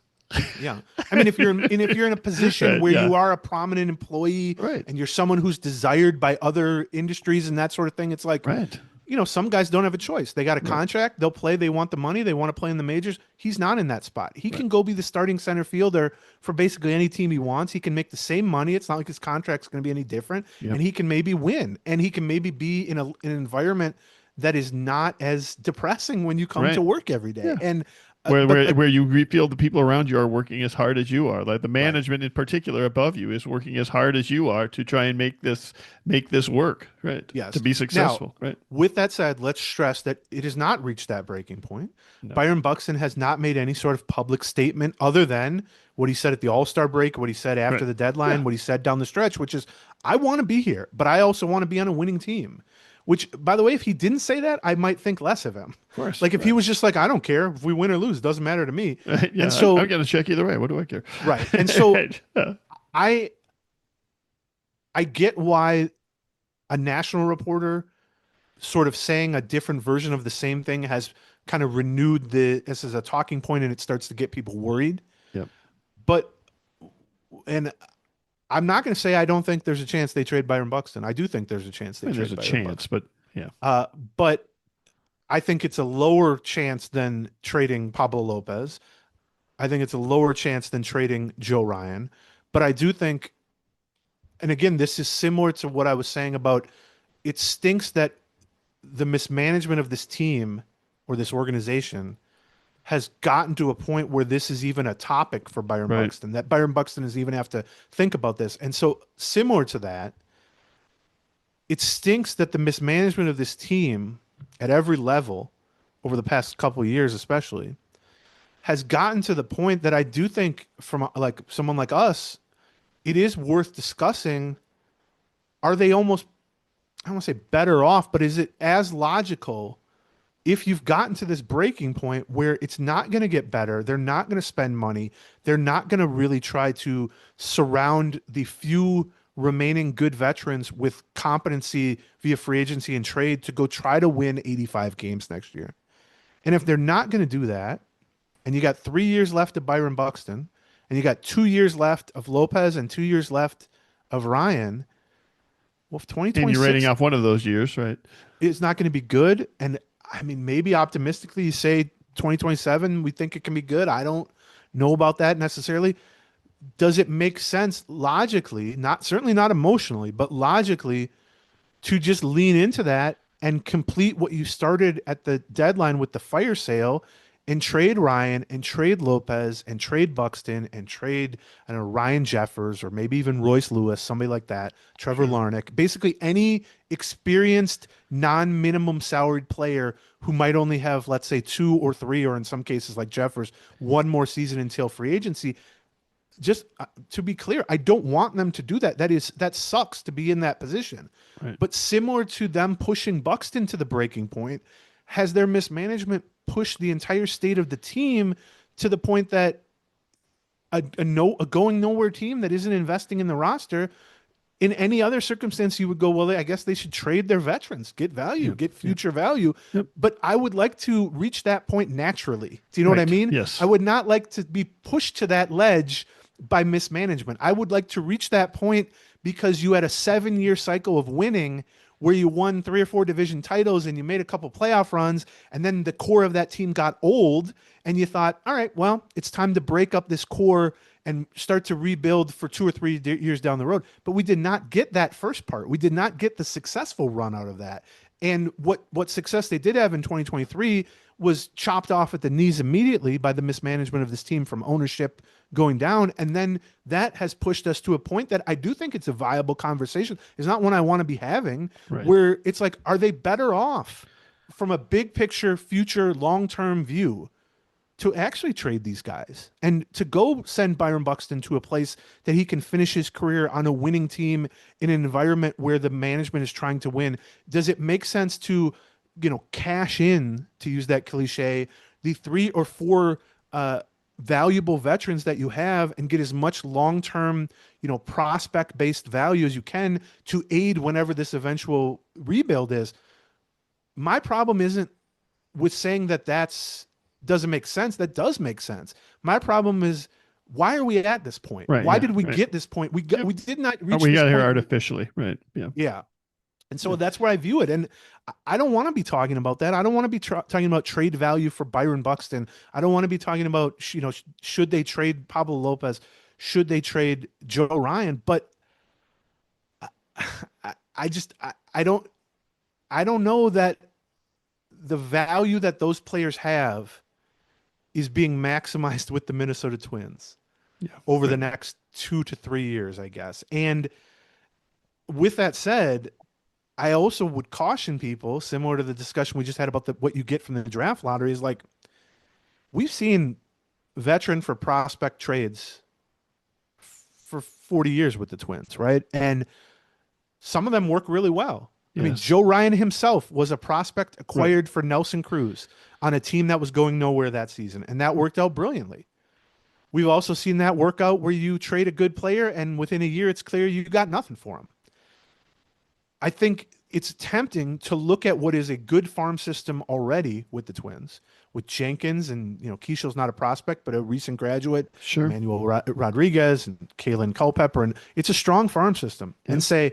Yeah. I mean, if you're in a position Right, where yeah. you are a prominent employee Right. and you're someone who's desired by other industries and that sort of thing, it's like, Right. some guys don't have a choice. They got a Right. contract, they'll play, they want the money, they want to play in the majors. He's not in that spot. He Right. can go be the starting center fielder for basically any team he wants. He can make the same money. It's not like his contract's going to be any different, Yep. and he can maybe win, and he can maybe be in an environment that is not as depressing when you come to Right. work every day. Yeah. And Where but where where you feel the people around you are working as hard as you are. Like the right. management in particular above you is working as hard as you are to try and make this work, right? To Yes. be Now, successful, right? with that said, let's stress that it has not reached that breaking point. No. Byron Buxton has not made any sort of public statement other than what he said at the All-Star break, what he said after Right. the deadline, Yeah. what he said down the stretch, which is, I want to be here, but I also want to be on a winning team. Which, by the way, if he didn't say that, I might think less of him. Of course. Like if he Right. was just like, I don't care if we win or lose, it doesn't matter to me. Right. Yeah. And so, I'm gonna check either way. What do I care? right. And so Right. Yeah. I I get why a national reporter sort of saying a different version of the same thing has kind of renewed this as a talking point, and it starts to get people worried. Yep. But and I'm not going to say I don't think there's a chance they trade Byron Buxton. I do think there's a chance I they mean, trade there's a Byron chance, Buxton. but yeah. But I think it's a lower chance than trading Pablo Lopez. I think it's a lower chance than trading Joe Ryan. But I do think, and again, this is similar to what I was saying about it stinks that the mismanagement of this team or this organization has gotten to a point where this is even a topic for Byron Right. Buxton, that Byron Buxton is even have to think about this. And so similar to that, it stinks that the mismanagement of this team at every level over the past couple of years, especially, has gotten to the point that I do think from like someone like us, it is worth discussing. Are they almost, I don't want to say better off, but is it as logical if you've gotten to this breaking point where it's not going to get better, they're not going to spend money, they're not going to really try to surround the few remaining good veterans with competency via free agency and trade to go try to win 85 games next year? And if they're not going to do that, and you got 3 years left of Byron Buxton, and you got 2 years left of Lopez and 2 years left of Ryan, well, if And you're 2026 rating off one of those years, right? is not going to be good, and I mean, maybe optimistically you say 2027, we think it can be good. I don't know about that necessarily. Does it make sense logically, not certainly not emotionally, but logically, to just lean into that and complete what you started at the deadline with the fire sale and trade Ryan and trade Lopez and trade Buxton and trade, I don't know, Ryan Jeffers or maybe even Royce Lewis, somebody like that, Trevor Larnach, basically any experienced non-minimum salaried player who might only have, let's say, 2 or 3, or in some cases like Jeffers, 1 more season until free agency. Just to be clear, I don't want them to do that. That sucks to be in that position. Right. But similar to them pushing Buxton to the breaking point, has their mismanagement pushed the entire state of the team to the point that a going nowhere team that isn't investing in the roster, in any other circumstance, you would go, well, I guess they should trade their veterans, get value, get future value. Yep. But I would like to reach that point naturally. Do you know what I Right. mean? Yes. I would not like to be pushed to that ledge by mismanagement. I would like to reach that point because you had a 7-year cycle of winning where you won 3 or 4 division titles and you made a couple playoff runs, and then the core of that team got old and you thought, all right, well, it's time to break up this core and start to rebuild for 2 or 3 years down the road. But we did not get that first part. We did not get the successful run out of that. And what success they did have in 2023 was chopped off at the knees immediately by the mismanagement of this team from ownership going down. And then that has pushed us to a point that I do think it's a viable conversation. It's not one I want to be having, Right. where it's like, are they better off from a big picture, future, long-term view to actually trade these guys and to go send Byron Buxton to a place that he can finish his career on a winning team in an environment where the management is trying to win? Does it make sense to, cash in, to use that cliche, the 3 or 4 valuable veterans that you have and get as much long-term, prospect-based value as you can to aid whenever this eventual rebuild is? My problem isn't with saying that that's doesn't make sense. That does make sense. My problem is, why are we at this point? Right. Why Yeah, did we right. get this point? We did not reach We this got here point. artificially. Right. Yeah. Yeah. And so that's where I view it. And I don't want to be talking about that. I don't want to be talking about trade value for Byron Buxton. I don't want to be talking about, should they trade Pablo Lopez? Should they trade Joe Ryan? But I don't know that the value that those players have is being maximized with the Minnesota Twins over the next 2 to 3 years, I guess. And with that said, I also would caution people, similar to the discussion we just had about what you get from the draft lottery, is like, we've seen veteran for prospect trades for 40 years with the Twins, right? And some of them work really well. Yes. I mean, Joe Ryan himself was a prospect acquired for Nelson Cruz on a team that was going nowhere that season, and that worked out brilliantly. We've also seen that work out where you trade a good player, and within a year, it's clear you got nothing for him. I think it's tempting to look at what is a good farm system already with the Twins, with Jenkins and, Keishel's not a prospect, but a recent graduate, sure, Manuel Rodriguez and Kalen Culpepper, and it's a strong farm system. Yep. And say,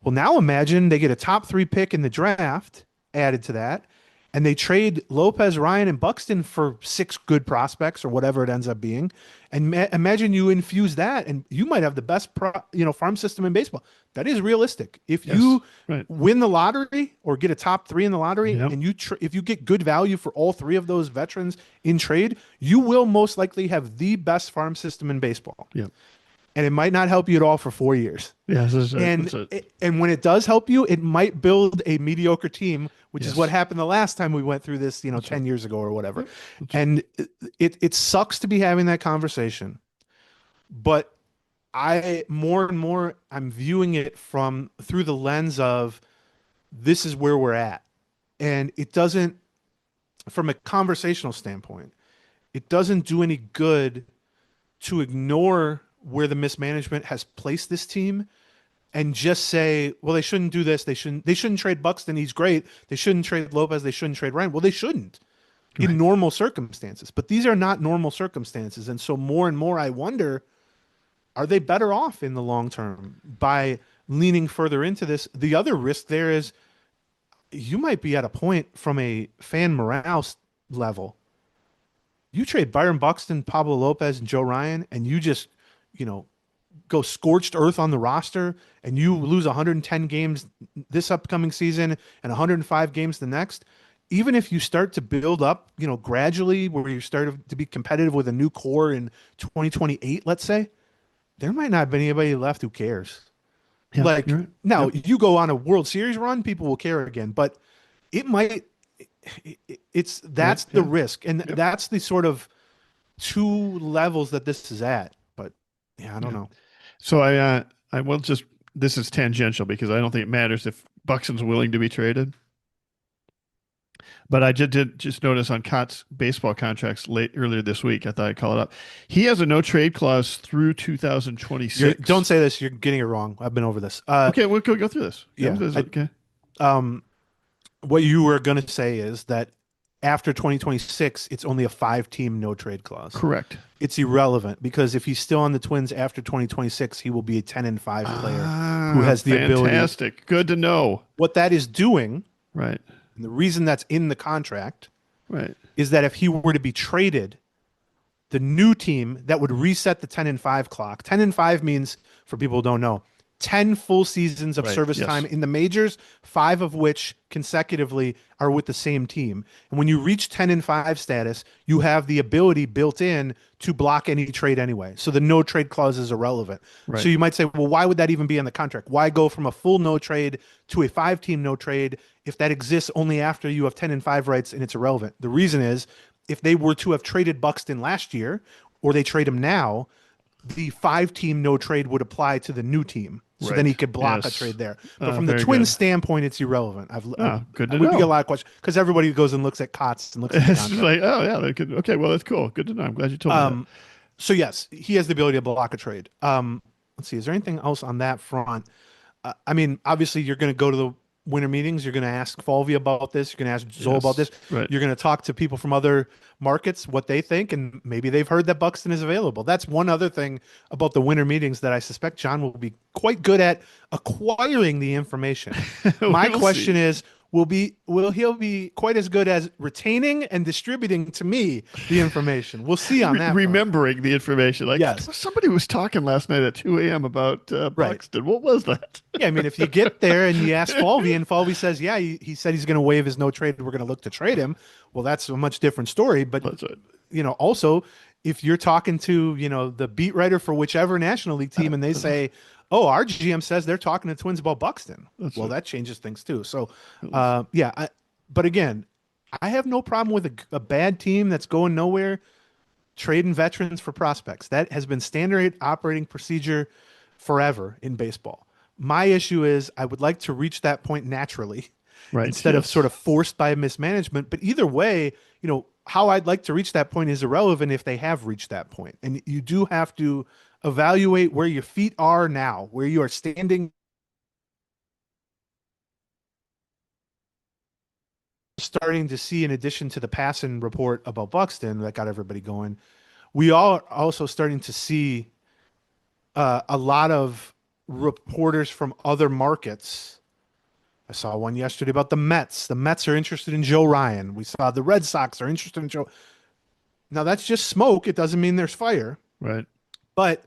well, now imagine they get a top 3 pick in the draft added to that, and they trade Lopez, Ryan, and Buxton for 6 good prospects or whatever it ends up being. And imagine you infuse that, and you might have the best farm system in baseball. That is realistic. If you win the lottery or get a top 3 in the lottery, and if you get good value for all 3 of those veterans in trade, you will most likely have the best farm system in baseball. Yep. And it might not help you at all for 4 years. Yeah, and when it does help you, it might build a mediocre team, which is what happened the last time we went through this, 10 years ago or whatever. And it sucks to be having that conversation, but more and more I'm viewing it through the lens of, this is where we're at. And it doesn't, from a conversational standpoint, it doesn't do any good to ignore where the mismanagement has placed this team and just say, well, they shouldn't do this. They shouldn't trade Buxton. He's great. They shouldn't trade Lopez. They shouldn't trade Ryan. Well, they shouldn't in normal circumstances, but these are not normal circumstances. And so more and more I wonder, are they better off in the long term by leaning further into this? The other risk there is you might be at a point from a fan morale level. You trade Byron Buxton, Pablo Lopez, and Joe Ryan, and you just, go scorched earth on the roster, and you lose 110 games this upcoming season and 105 games the next. Even if you start to build up, gradually, where you start to be competitive with a new core in 2028, let's say, there might not be anybody left who cares. Yeah, you go on a World Series run, people will care again, but it might. That's the risk, and that's the sort of 2 levels that this is at. But I don't know. So I will just, this is tangential because I don't think it matters if Buxton's willing to be traded. But I did just notice on Cott's baseball contracts earlier this week, I thought I'd call it up. He has a no trade clause through 2026. Don't say this. You're getting it wrong. I've been over this. Okay, we'll go through this. Okay. What you were going to say is that after 2026, it's only a 5-team no trade clause. Correct. It's irrelevant because if he's still on the Twins after 2026, he will be a 10-5 player who has the ability. Fantastic. Good to know. What that is doing, right? And the reason that's in the contract, right, is that if he were to be traded, the new team that would reset the 10-5 clock. 10-5 means, for people who don't know, 10 full seasons of service time in the majors, 5 of which consecutively are with the same team. And when you reach 10-5 status, you have the ability built in to block any trade anyway. So the no trade clause is irrelevant. Right. So you might say, well, why would that even be in the contract? Why go from a full no trade to a 5-team no trade if that exists only after you have 10-5 rights and it's irrelevant? The reason is, if they were to have traded Buxton last year, or they trade him now, the 5-team no trade would apply to the new team. So then he could block a trade there. But from the Twins standpoint, it's irrelevant. Good to know. We get a lot of questions because everybody goes and looks at Kotz and looks at the it's like, oh yeah, they could. Okay, well that's cool. Good to know. I'm glad you told me that. So yes, he has the ability to block a trade. Let's see. Is there anything else on that front? I mean, obviously, you're going to go to winter meetings. You're going to ask Falvey about this. You're going to ask Zoll about this. Right. You're going to talk to people from other markets, what they think, and maybe they've heard that Buxton is available. That's one other thing about the winter meetings that I suspect John will be quite good at acquiring the information. My question is, will he be quite as good as retaining and distributing to me the information? We'll see on that. Remembering the information. Like, yes. Somebody was talking last night at 2 a.m. about Buxton. What was that? Yeah, I mean, if you get there and you ask Falvey and Falvey says, yeah, he said he's going to waive his no trade, we're going to look to trade him. Well, that's a much different story. But, also, if you're talking to, the beat writer for whichever National League team and they say, oh, our GM says they're talking to Twins about Buxton. That changes things too. So, but again, I have no problem with a bad team that's going nowhere trading veterans for prospects. That has been standard operating procedure forever in baseball. My issue is I would like to reach that point naturally, instead of sort of forced by mismanagement. But either way, how I'd like to reach that point is irrelevant if they have reached that point. And you do have to evaluate where your feet are now, where you are standing. Starting to see, in addition to the passing report about Buxton that got everybody going, we are also starting to see a lot of reporters from other markets. I saw one yesterday about the Mets. The Mets are interested in Joe Ryan. We saw the Red Sox are interested in Joe. Now, that's just smoke. It doesn't mean there's fire. Right. But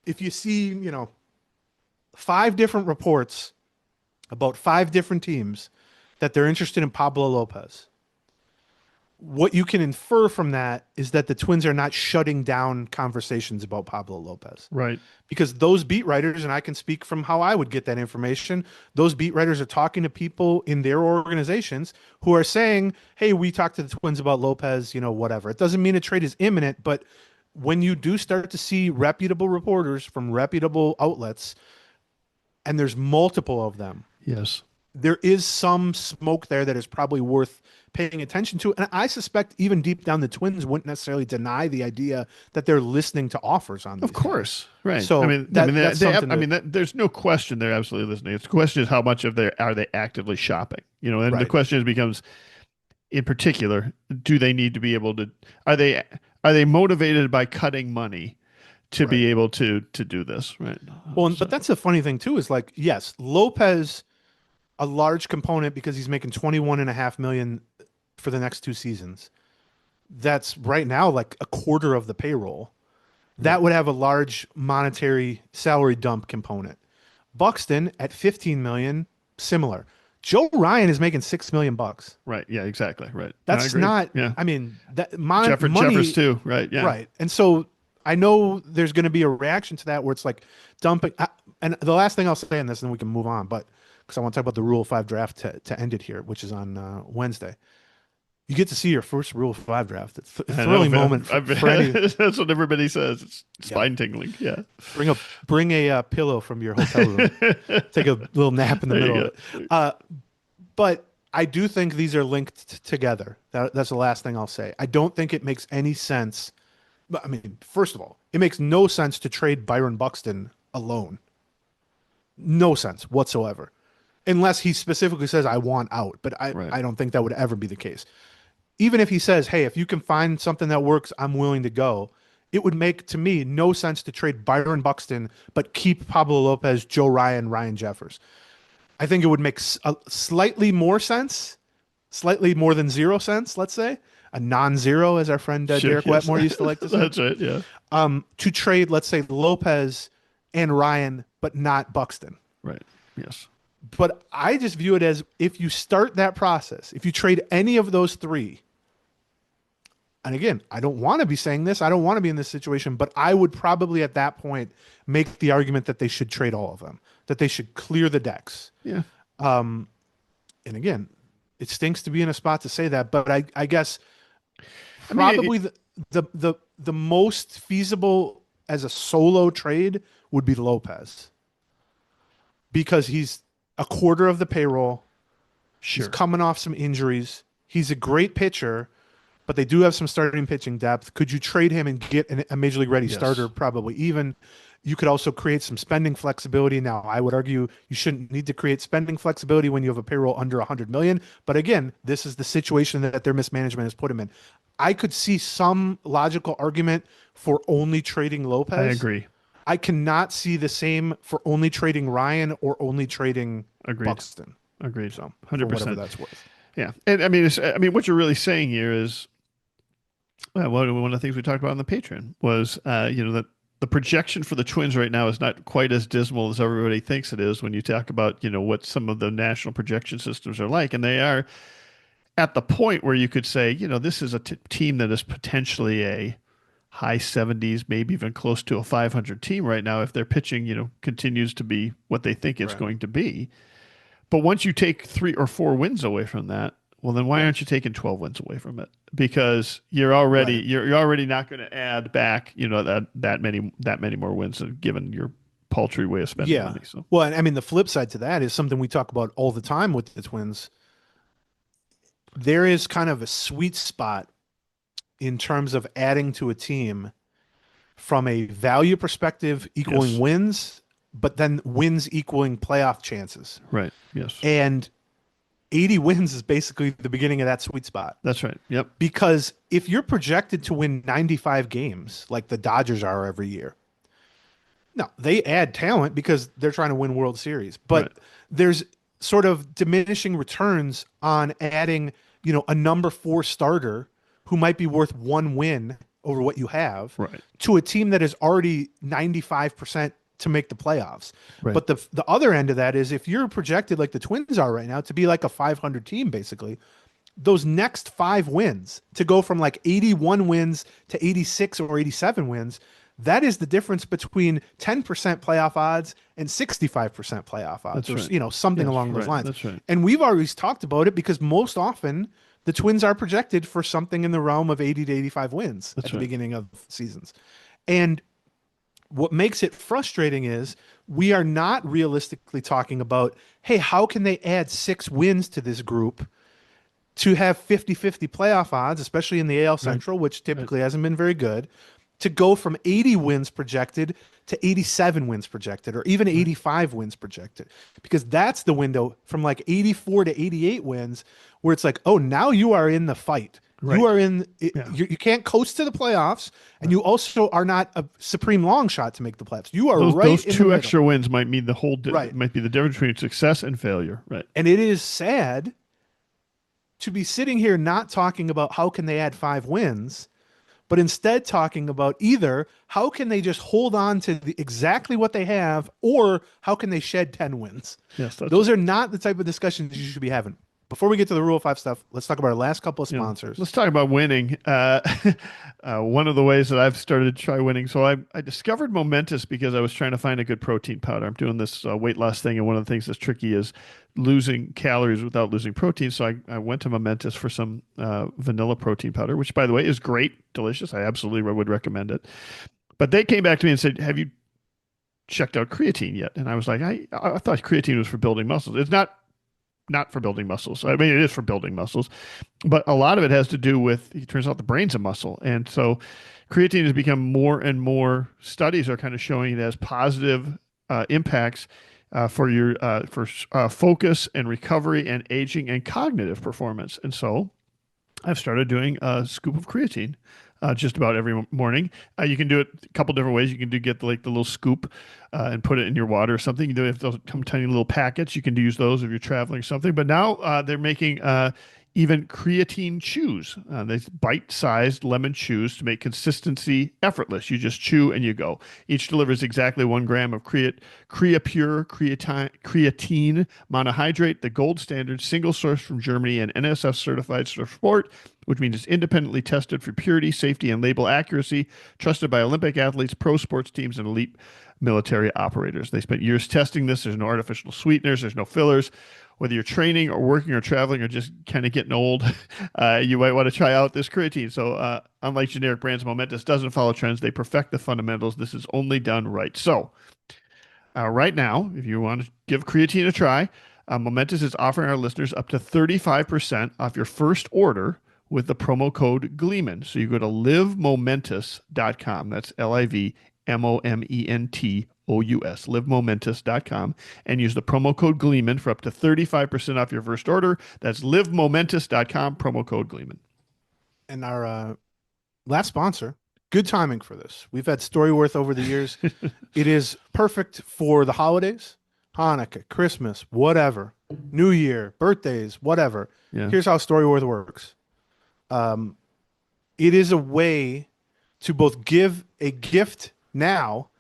if you see, 5 different reports about 5 different teams that they're interested in Pablo Lopez, what you can infer from that is that the Twins are not shutting down conversations about Pablo Lopez. Right. Because those beat writers, and I can speak from how I would get that information, those beat writers are talking to people in their organizations who are saying, hey, we talked to the Twins about Lopez, whatever. It doesn't mean a trade is imminent, but when you do start to see reputable reporters from reputable outlets, and there's multiple of them, yes, there is some smoke there that is probably worth paying attention to. And I suspect even deep down, the Twins wouldn't necessarily deny the idea that they're listening to offers on these. Of course. Right. So there's no question they're absolutely listening. The question is how much of are they actively shopping? And the question becomes, in particular, do they need to be able to, are they motivated by cutting money to be able to do this? Right. Well, but that's the funny thing too, is like, yes, Lopez, a large component because he's making $21.5 million for the next 2 seasons. That's right now like a quarter of the payroll. That would have a large monetary salary dump component. Buxton at $15 million, similar. Joe Ryan is making $6 million. Right. Yeah, exactly. Right. That's not, I mean, that money. Jeffers too. Right. Yeah. Right. And so I know there's going to be a reaction to that where it's like dumping. And the last thing I'll say on this, and then we can move on, but because I want to talk about the Rule 5 draft to end it here, which is on Wednesday. You get to see your first Rule 5 draft. It's a thrilling moment for any. That's what everybody says. It's spine tingling. Yeah. Bring a pillow from your hotel room. Take a little nap in the middle of it. But I do think these are linked together. That's the last thing I'll say. I don't think it makes any sense. I mean, first of all, it makes no sense to trade Byron Buxton alone. No sense whatsoever. Unless he specifically says, I want out. But I don't think that would ever be the case. Even if he says, hey, if you can find something that works, I'm willing to go. It would make, to me, no sense to trade Byron Buxton, but keep Pablo Lopez, Joe Ryan, Ryan Jeffers. I think it would make slightly more sense, slightly more than 0 cents, let's say. A non-zero, as our friend Derek Wetmore used to like to say. That's right, yeah. To trade, let's say, Lopez and Ryan, but not Buxton. Right, yes. But I just view it as if you start that process, if you trade any of those 3, and again, I don't want to be saying this, I don't want to be in this situation, but I would probably at that point make the argument that they should trade all of them, that they should clear the decks. Yeah. And again, it stinks to be in a spot to say that, but I guess probably the most feasible as a solo trade would be Lopez, because he's a quarter of the payroll. Sure. He's coming off some injuries. He's a great pitcher. but they do have some starting pitching depth. Could you trade him and get a major league ready starter? Probably. Even you could also create some spending flexibility. Now, I would argue you shouldn't need to create spending flexibility when you have a payroll under 100 million. But again, this is the situation that their mismanagement has put him in. I could see some logical argument for only trading Lopez. I agree. I cannot see the same for only trading Ryan or only trading Buxton. Agreed. So 100%. Whatever that's worth. Yeah, and I mean, what you're really saying here is, one of the things we talked about on the Patreon was, that the projection for the Twins right now is not quite as dismal as everybody thinks it is when you talk about, what some of the national projection systems are like, and they are at the point where you could say, this is a team that is potentially a high 70s, maybe even close to a 500 team right now if their pitching, continues to be what they think it's going to be. But once you take 3 or 4 wins away from that, well, then why aren't you taking 12 wins away from it? Because you're already not going to add back, that many more wins, given your paltry way of spending money. So. Well, and I mean, the flip side to that is something we talk about all the time with the Twins. There is kind of a sweet spot in terms of adding to a team from a value perspective equaling wins, but then wins equaling playoff chances. Right. Yes. And 80 wins is basically the beginning of that sweet spot. That's right. Yep. Because if you're projected to win 95 games like the Dodgers are every year, no, they add talent because they're trying to win World Series. But there's sort of diminishing returns on adding, a number 4 starter who might be worth 1 win over what you have to a team that is already 95% to make the playoffs. Right. But the other end of that is if you're projected like the Twins are right now to be like a 500 team, basically, those next 5 wins to go from like 81 wins to 86 or 87 wins, that is the difference between 10% playoff odds and 65% playoff odds. That's or something along those lines. That's right. And we've always talked about it because most often the Twins are projected for something in the realm of 80 to 85 wins at the beginning of seasons. And what makes it frustrating is we are not realistically talking about, hey, how can they add 6 wins to this group to have 50-50 playoff odds, especially in the AL Central, which typically hasn't been very good, to go from 80 wins projected to 87 wins projected, or even 85 wins projected, because that's the window from like 84 to 88 wins where it's like, oh, now you are in the fight. You are in. You can't coast to the playoffs, and you also are not a supreme long shot to make the playoffs. You are those 2 extra wins might mean the whole. Might be the difference between success and failure. Right. And it is sad to be sitting here not talking about how can they add 5 wins, but instead talking about either how can they just hold on to exactly what they have, or how can they shed 10 wins. Yes, those are not the type of discussions you should be having. Before we get to the Rule 5 stuff, let's talk about our last couple of sponsors. Let's talk about winning. One of the ways that I've started to try winning. So I discovered Momentous because I was trying to find a good protein powder. I'm doing this weight loss thing, and one of the things that's tricky is losing calories without losing protein. So I went to Momentous for some vanilla protein powder, which, by the way, is great, delicious. I absolutely would recommend it. But they came back to me and said, have you checked out creatine yet? And I was like, I thought creatine was for building muscles. It's not for building muscles. I mean, it is for building muscles, but a lot of it has to do with, it turns out the brain's a muscle. And so creatine has become more and more studies are kind of showing it has positive impacts for your focus and recovery and aging and cognitive performance. And so I've started doing a scoop of creatine just about every morning. You can do it a couple different ways. You can get the little scoop and put it in your water or something. You do have those tiny little packets. You can use those if you're traveling or something. But now they're making even creatine chews. They bite-sized lemon chews to make consistency effortless. You just chew and you go. Each delivers exactly 1 gram of CreaPure creatine monohydrate, the gold standard, single source from Germany and NSF certified for sport, which means it's independently tested for purity, safety, and label accuracy, trusted by Olympic athletes, pro sports teams, and elite military operators. They spent years testing this. There's no artificial sweeteners. There's no fillers. Whether you're training or working or traveling or just kind of getting old, you might want to try out this creatine. So unlike generic brands, Momentous doesn't follow trends. They perfect the fundamentals. This is only done right. So right now, if you want to give creatine a try, Momentous is offering our listeners up to 35% off your first order with the promo code Gleeman. So you go to livemomentous.com. That's LIVMOMENTOUS, livemomentous.com, and use the promo code Gleeman for up to 35% off your first order. That's livemomentous.com, promo code Gleeman. And our last sponsor, good timing for this. We've had Storyworth over the years. It is perfect for the holidays, Hanukkah, Christmas, whatever, New Year, birthdays, whatever. Yeah. Here's how Storyworth works. It is a way to both give a gift now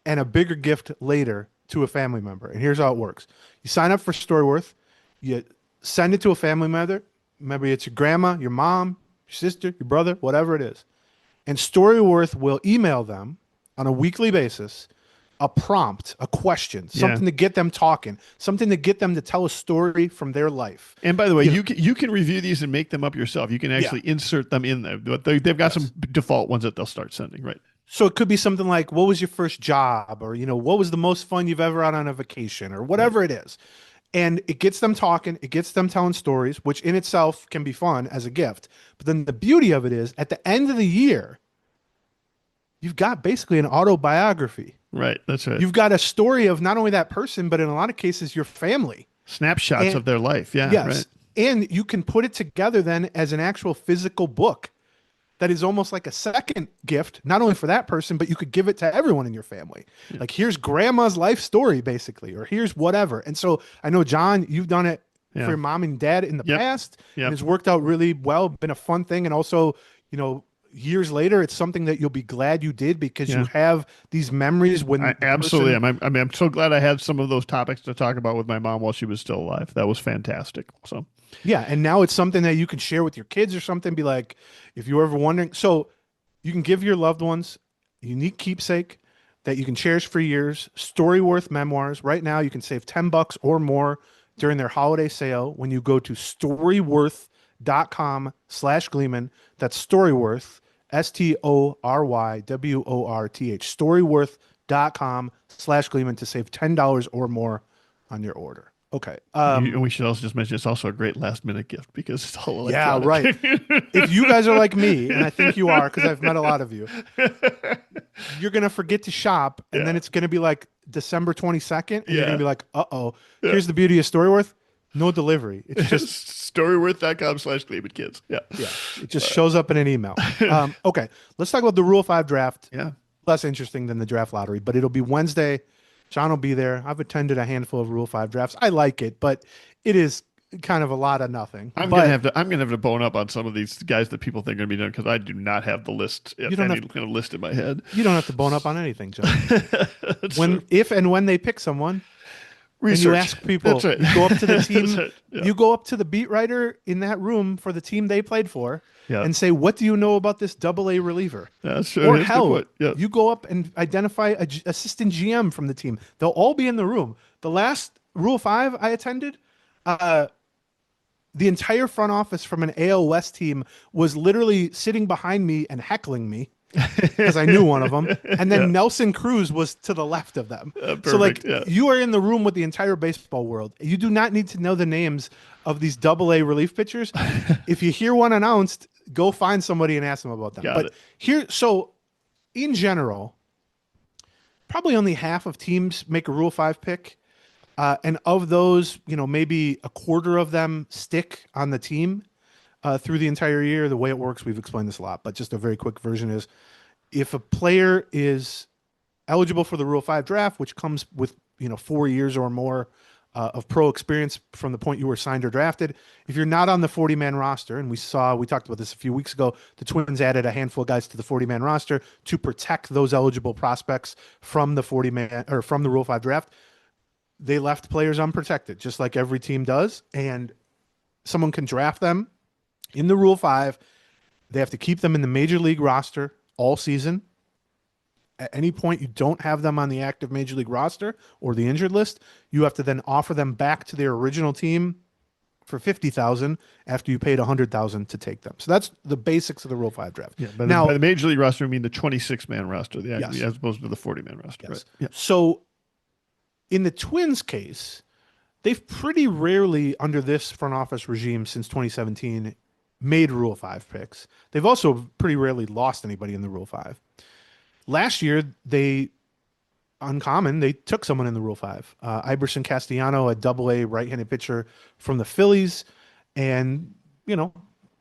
and a bigger gift later to a family member. And here's how it works. You sign up for Storyworth, you send it to a family member. Maybe it's your grandma, your mom, your sister, your brother, whatever it is. And Storyworth will email them on a weekly basis a prompt, a question, something to get them talking, something to get them to tell a story from their life. And by the way, you can review these and make them up yourself. You can actually insert them in there. But they've got some default ones that they'll start sending, right? So it could be something like, what was your first job? Or, what was the most fun you've ever had on a vacation? Or whatever it is. And it gets them talking. It gets them telling stories, which in itself can be fun as a gift. But then the beauty of it is, at the end of the year, you've got basically an autobiography. Right, that's right. You've got a story of not only that person, but in a lot of cases, your family. Snapshots of their life. Yeah, yes. Right. And you can put it together then as an actual physical book that is almost like a second gift, not only for that person, but you could give it to everyone in your family. Yeah. Like, here's grandma's life story, basically, or here's whatever. And so I know, John, you've done it for your mom and dad in the past. And it's worked out really well, been a fun thing. And also, years later, it's something that you'll be glad you did because you have these memories when absolutely am. I'm so glad I had some of those topics to talk about with my mom while she was still alive. That was fantastic. So and now it's something that you can share with your kids or something. Be like, if you're ever wondering, so you can give your loved ones a unique keepsake that you can cherish for years. Storyworth memoirs. Right now, you can save $10 or more during their holiday sale when you go to storyworth.com/Gleeman. That's Storyworth, STORYWORTH, storyworth.com/Gleeman to save $10 or more on your order. Okay. We should also just mention it's also a great last minute gift because it's all Yeah, electronic. right. If you guys are like me, and I think you are because I've met a lot of you, you're going to forget to shop, and then it's going to be like December 22nd, and you're going to be like, uh-oh. Here's the beauty of Storyworth. No delivery. It's just storyworth.com/Gleeman kids. Yeah. It just shows up in an email. Okay. Let's talk about the Rule 5 draft. Yeah. Less interesting than the draft lottery, but it'll be Wednesday. John will be there. I've attended a handful of Rule 5 drafts. I like it, but it is kind of a lot of nothing. I'm gonna have to bone up on some of these guys that people think are gonna be done because I do not have the list. Kind of list in my head. You don't have to bone up on anything, John. If and when they pick someone, and you ask people, right. You go up to the team, Yeah. You go up to the beat writer in that room for the team they played for, and say, what do you know about this AA reliever? That's true. Or hell, you go up and identify an assistant GM from the team. They'll all be in the room. The last Rule 5 I attended, the entire front office from an AL West team was literally sitting behind me and heckling me because I knew one of them. And then Nelson Cruz was to the left of them. So you are in the room with the entire baseball world. You do not need to know the names of these AA relief pitchers. If you hear one announced, go find somebody and ask them about them. So in general, probably only half of teams make a Rule 5 pick. And of those, maybe a quarter of them stick on the team through the entire year. The way it works, we've explained this a lot, but just a very quick version is if a player is eligible for the Rule 5 draft, which comes with 4 years or more of pro experience from the point you were signed or drafted. If you're not on the 40-man roster, and we talked about this a few weeks ago, the Twins added a handful of guys to the 40-man roster to protect those eligible prospects from the 40-man or from the Rule 5 draft. They left players unprotected, just like every team does, and someone can draft them in the Rule 5. They have to keep them in the major league roster all season. At any point you don't have them on the active major league roster or the injured list, you have to then offer them back to their original team for $50,000 after you paid $100,000 to take them. So that's the basics of the Rule 5 draft. Yeah, but now, by the major league roster, I mean the 26-man roster, as opposed to the 40-man roster. Yes. Right? Yeah. So in the Twins case, they've pretty rarely under this front office regime since 2017 made Rule 5 picks. They've also pretty rarely lost anybody in the Rule 5. Last year, they took someone in the Rule 5. Iverson Castellano, a double-A right-handed pitcher from the Phillies, and,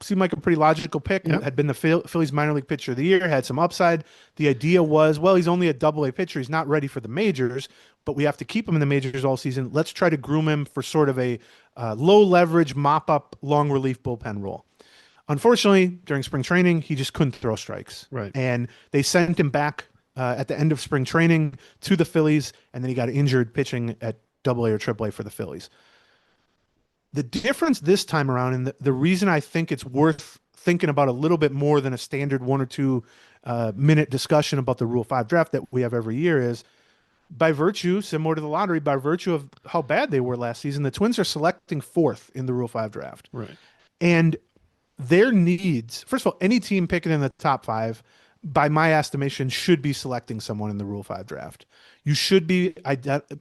seemed like a pretty logical pick. Yep. Had been the Phillies minor league pitcher of the year, had some upside. The idea was, well, he's only a double-A pitcher. He's not ready for the majors, but we have to keep him in the majors all season. Let's try to groom him for sort of a low-leverage, mop-up, long-relief bullpen role. Unfortunately, during spring training, he just couldn't throw strikes. Right. And they sent him back at the end of spring training to the Phillies, and then he got injured pitching at AA or AAA for the Phillies. The difference this time around, and the reason I think it's worth thinking about a little bit more than a standard 1 or 2 minute discussion about the Rule 5 draft that we have every year, is by virtue, similar to the lottery, by virtue of how bad they were last season, the Twins are selecting 4th in the Rule 5 draft. Right. And their needs, first of all, any team picking in the top 5, by my estimation, should be selecting someone in the Rule 5 draft. You should be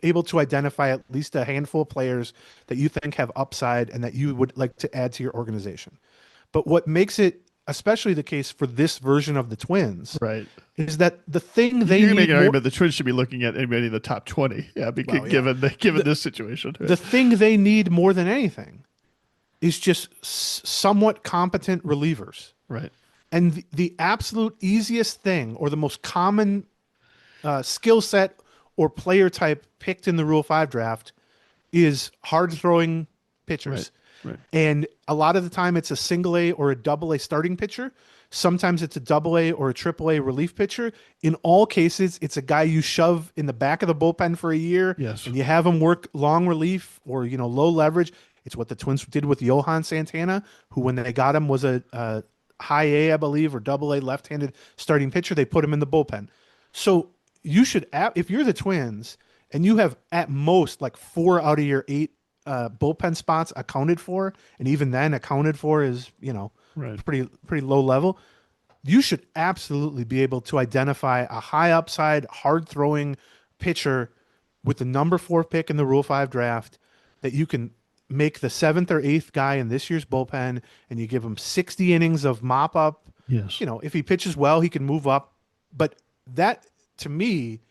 able to identify at least a handful of players that you think have upside and that you would like to add to your organization. But what makes it especially the case for this version of the Twins, right, is that the thing they can need make an argument the Twins should be looking at anybody in the top 20. Yeah, because given this situation, the thing they need more than anything is just somewhat competent relievers. Right. And the absolute easiest thing, or the most common skill set or player type picked in the Rule 5 draft, is hard throwing pitchers. Right. And a lot of the time it's a single A or a double A starting pitcher. Sometimes it's a double A or a triple A relief pitcher. In all cases, it's a guy you shove in the back of the bullpen for a year. Yes. And you have him work long relief or, low leverage. It's what the Twins did with Johan Santana, who when they got him was a high A, I believe, or double A left-handed starting pitcher. They put him in the bullpen. So you should, if you're the Twins and you have at most like 4 out of your 8 bullpen spots accounted for, and even then accounted for is, pretty low level, you should absolutely be able to identify a high upside, hard throwing pitcher with the number 4 pick in the Rule 5 draft that you can make the 7th or 8th guy in this year's bullpen, and you give him 60 innings of mop up. Yes. If he pitches well, he can move up. But that, to me,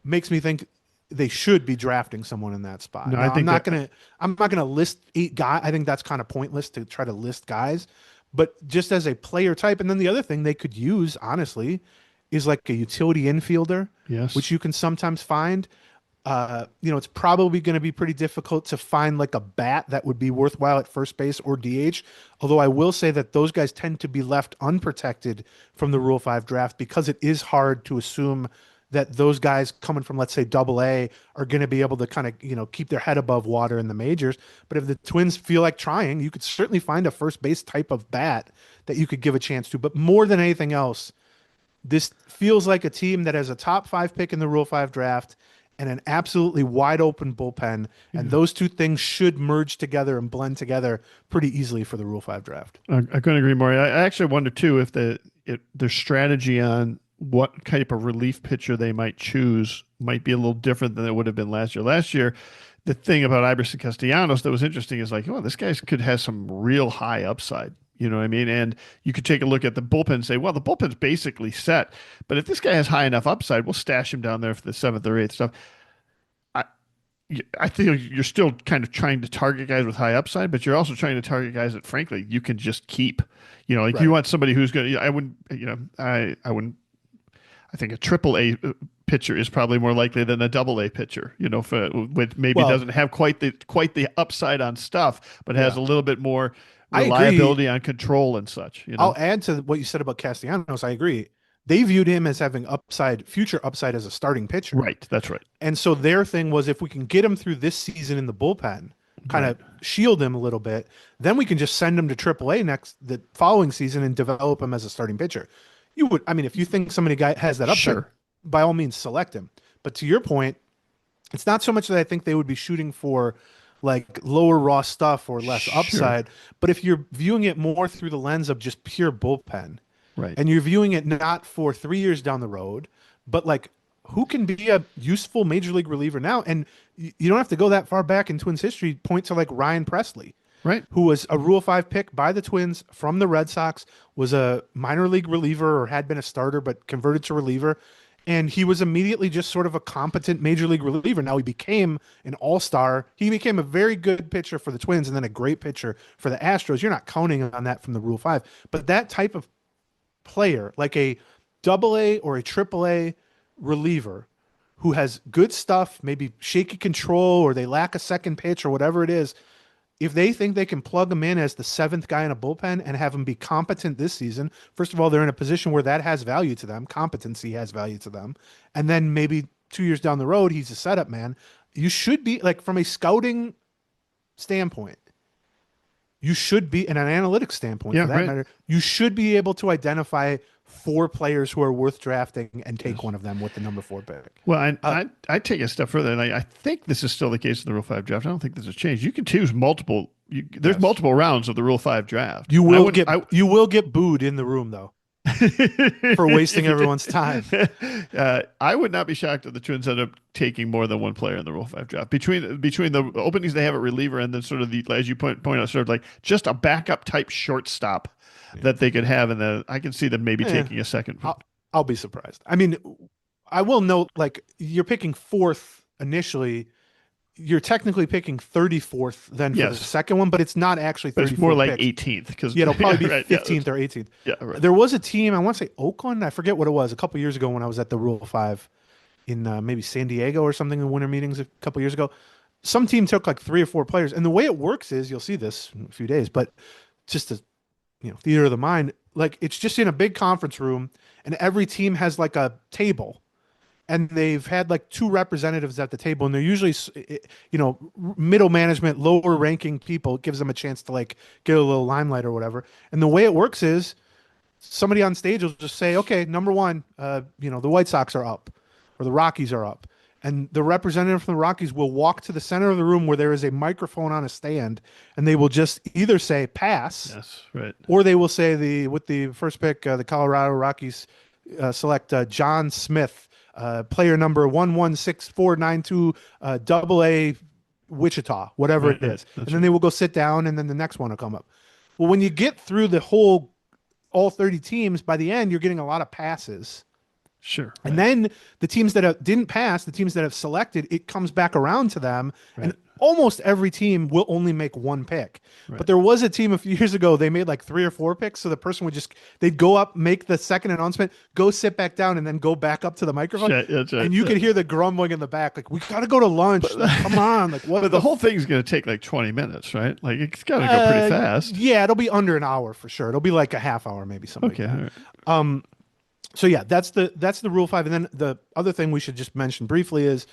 makes me think they should be drafting someone in that spot. No, now, I think I'm not gonna list 8 guys. I think that's kind of pointless to try to list guys. But just as a player type, and then the other thing they could use, honestly, is like a utility infielder, yes, which you can sometimes find. It's probably going to be pretty difficult to find like a bat that would be worthwhile at first base or DH. Although I will say that those guys tend to be left unprotected from the Rule 5 draft because it is hard to assume that those guys coming from, let's say, Double A are going to be able to kind of, keep their head above water in the majors. But if the Twins feel like trying, you could certainly find a first base type of bat that you could give a chance to. But more than anything else, this feels like a team that has a top 5 pick in the Rule 5 draft and an absolutely wide open bullpen. And those two things should merge together and blend together pretty easily for the Rule 5 draft. I couldn't agree more. I actually wonder too if their strategy on what type of relief pitcher they might choose might be a little different than it would have been last year. Last year, the thing about Iverson Castellanos that was interesting is like, oh, this guy could have some real high upside. You know what I mean? And you could take a look at the bullpen and say, well, the bullpen's basically set. But if this guy has high enough upside, we'll stash him down there for the 7th or 8th stuff. I think you're still kind of trying to target guys with high upside, but you're also trying to target guys that, frankly, you can just keep. Like you want somebody who's going to, I wouldn't, I think a triple A pitcher is probably more likely than a double A pitcher, with maybe doesn't have quite the upside on stuff, but has a little bit more reliability on control and such. I'll add to what you said about Castellanos. I agree. They viewed him as having future upside as a starting pitcher. Right. That's right. And so their thing was, if we can get him through this season in the bullpen, kind of shield him a little bit, then we can just send him to AAA the following season and develop him as a starting pitcher. You would, if you think somebody has that upside, by all means select him. But to your point, it's not so much that I think they would be shooting for like lower raw stuff or less upside, but if you're viewing it more through the lens of just pure bullpen, right, and you're viewing it not for 3 years down the road, but like who can be a useful major league reliever now? And you don't have to go that far back in Twins history. Point to like Ryan Presley. Right. who was a Rule 5 pick by the Twins from the Red Sox, was a minor league reliever or had been a starter but converted to reliever. And he was immediately just sort of a competent major league reliever. Now he became an all-star. He became a very good pitcher for the Twins and then a great pitcher for the Astros. You're not counting on that from the Rule 5. But that type of player, like a AA or a AAA reliever who has good stuff, maybe shaky control, or they lack a second pitch or whatever it is, if they think they can plug him in as the seventh guy in a bullpen and have him be competent this season, first of all, they're in a position where that has value to them. Competency has value to them. And then maybe 2 years down the road, he's a setup man. You should be, like, from a scouting standpoint, you should be, and an analytics standpoint for that matter, you should be able to identify 4 players who are worth drafting and take one of them with the number 4 pick. Well, I take it a step further, and I think this is still the case in the Rule 5 draft. I don't think this has changed. You can choose multiple. There's multiple rounds of the Rule 5 draft. You will get booed in the room, though, for wasting everyone's time. I would not be shocked if the Twins end up taking more than one player in the Rule 5 draft. Between the openings they have at reliever and then sort of the, as you point out, sort of like just a backup type shortstop that they could have, and then I can see them maybe taking a second. I'll be surprised. I mean, I will note, like, you're picking 4th initially. You're technically picking 34th then for the second one, but it's not actually 34th. But it's more like 18th because it'll probably be 15th or 18th. Yeah, right. There was a team, I want to say Oakland, I forget what it was, a couple years ago when I was at the Rule 5 in maybe San Diego or something in winter meetings a couple years ago. Some team took like 3 or 4 players, and the way it works is, you'll see this in a few days, but just to theater of the mind, like, it's just in a big conference room, and every team has like a table, and they've had like 2 representatives at the table, and they're usually, middle management, lower ranking people. It gives them a chance to like get a little limelight or whatever. And the way it works is somebody on stage will just say, okay, number 1, the White Sox are up, or the Rockies are up. And the representative from the Rockies will walk to the center of the room where there is a microphone on a stand, and they will just either say pass, or they will say with the first pick, the Colorado Rockies select John Smith, player number 116492, AA Wichita, whatever it is. And then they will go sit down, and then the next one will come up. Well, when you get through all 30 teams, by the end, you're getting a lot of passes. Sure. And then the teams that didn't pass, the teams that have selected, it comes back around to them. Right. And almost every team will only make 1 pick. Right. But there was a team a few years ago, they made like 3 or 4 picks. So the person they'd go up, make the second announcement, go sit back down, and then go back up to the microphone. That's right. And you could hear the grumbling in the back, like, we got to go to lunch. Come on. Like, what? But the whole thing's going to take like 20 minutes, right? Like, it's got to go pretty fast. Yeah, it'll be under an hour for sure. It'll be like a half hour, maybe something. Okay. Like that. All right. So yeah, that's the Rule 5. And then the other thing we should just mention briefly is,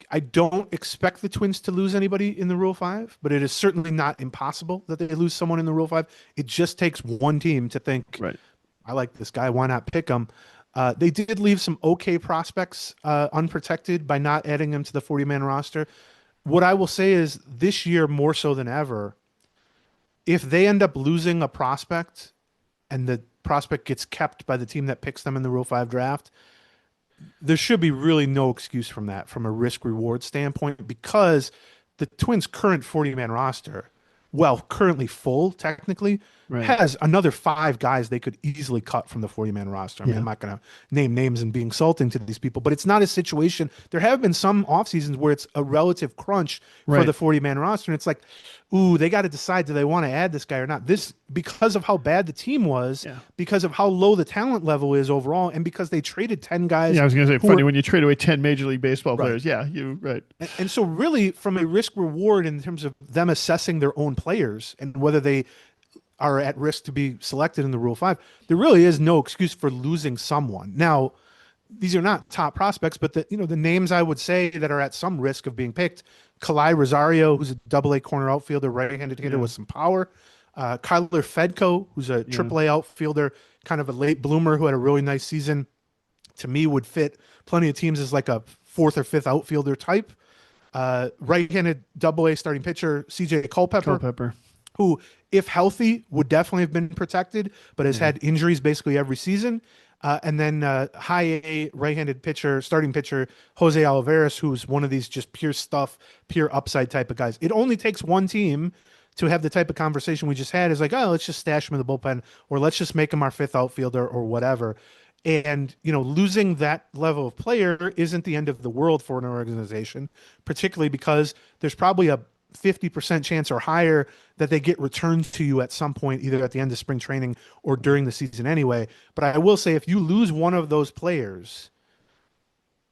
I don't expect the Twins to lose anybody in the Rule 5, but it is certainly not impossible that they lose someone in the Rule 5. It just takes one team to think, right, I like this guy, why not pick him? They did leave some okay prospects unprotected by not adding them to the 40-man roster. What I will say is, this year more so than ever, if they end up losing a prospect and the prospect gets kept by the team that picks them in the Rule 5 draft, there should be really no excuse from that, from a risk-reward standpoint, because the Twins' current 40-man roster, well, currently full, technically, has another 5 guys they could easily cut from the 40-man roster. I mean, I'm not going to name names and be insulting to these people, but it's not a situation. There have been some off seasons where it's a relative crunch for the 40-man roster, and it's like, ooh, they got to decide, do they want to add this guy or not? This, because of how bad the team was, because of how low the talent level is overall, and because they traded 10 guys. Yeah, I was going to say, funny, when you trade away 10 Major League Baseball players. Yeah, And so really, from a risk-reward in terms of them assessing their own players and whether they are at risk to be selected in the Rule 5, there really is no excuse for losing someone. Now, these are not top prospects, but the names I would say that are at some risk of being picked: Kalai Rosario, who's a AA corner outfielder, right-handed hitter with some power; Kyler Fedko, who's a AAA outfielder, kind of a late bloomer who had a really nice season. To me, would fit plenty of teams as like a 4th or 5th outfielder type. Right-handed AA starting pitcher CJ Culpepper, who, if healthy, would definitely have been protected, but has had injuries basically every season. And then high A right-handed pitcher, starting pitcher, Jose Alvarez, who's one of these just pure upside type of guys. It only takes one team to have the type of conversation we just had is like, oh, let's just stash him in the bullpen, or let's just make him our fifth outfielder or whatever. And, losing that level of player isn't the end of the world for an organization, particularly because there's probably a 50% chance or higher that they get returned to you at some point, either at the end of spring training or during the season anyway. But I will say, if you lose one of those players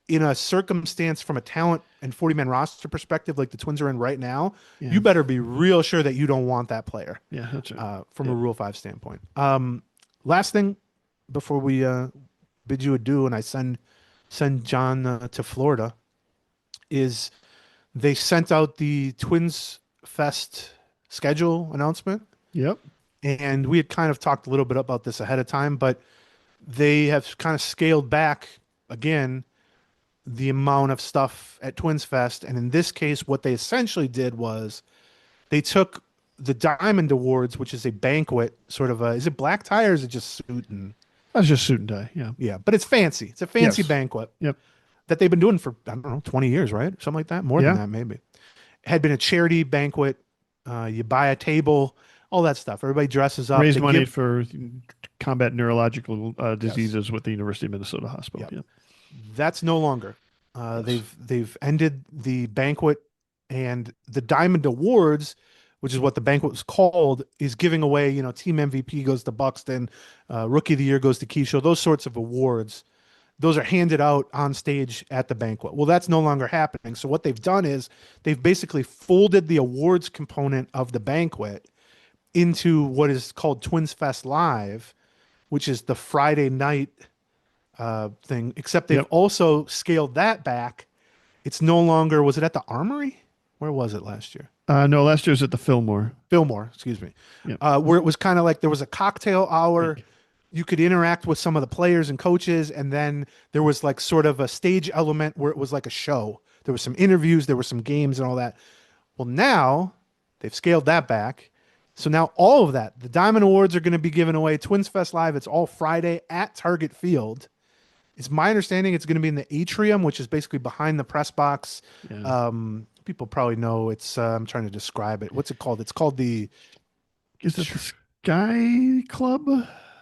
in a circumstance from a talent and 40-man roster perspective, like the Twins are in right now, you better be real sure that you don't want that player. Yeah, that's right. From a Rule 5 standpoint. Last thing before we bid you adieu and I send John to Florida is they sent out the Twins Fest schedule announcement. Yep. And we had kind of talked a little bit about this ahead of time, but they have kind of scaled back again the amount of stuff at Twins Fest. And in this case, what they essentially did was they took the Diamond Awards, which is a banquet, sort of is it black tie or is it just suit and... That's just suit and tie, yeah. Yeah, but it's fancy. It's a fancy banquet. Yep. That they've been doing for, I don't know, 20 years, right? Something like that. More than that, maybe. It had been a charity banquet. You buy a table, all that stuff. Everybody dresses up. Raise money for combat neurological diseases with the University of Minnesota Hospital. Yep. That's no longer. They've ended the banquet, and the Diamond Awards, which is what the banquet was called, is giving away, team MVP goes to Buxton, Rookie of the Year goes to Keisho, those sorts of awards. Those are handed out on stage at the banquet. Well, that's no longer happening. So what they've done is they've basically folded the awards component of the banquet into what is called Twins Fest Live, which is the Friday night thing, except they've also scaled that back. It's no longer, was it at the Armory? Where was it last year? No, last year was at the Fillmore. Excuse me. Yep. Where it was kind of like there was a cocktail hour. You could interact with some of the players and coaches, and then there was like sort of a stage element where it was like a show. There was some interviews, there were some games and all that. Well, now they've scaled that back. So now all of that, the Diamond Awards are going to be given away. Twins Fest Live, it's all Friday at Target Field. It's my understanding it's going to be in the atrium, which is basically behind the press box. Yeah. People probably know it's, I'm trying to describe it. What's it called? It's called is it the Sky Club?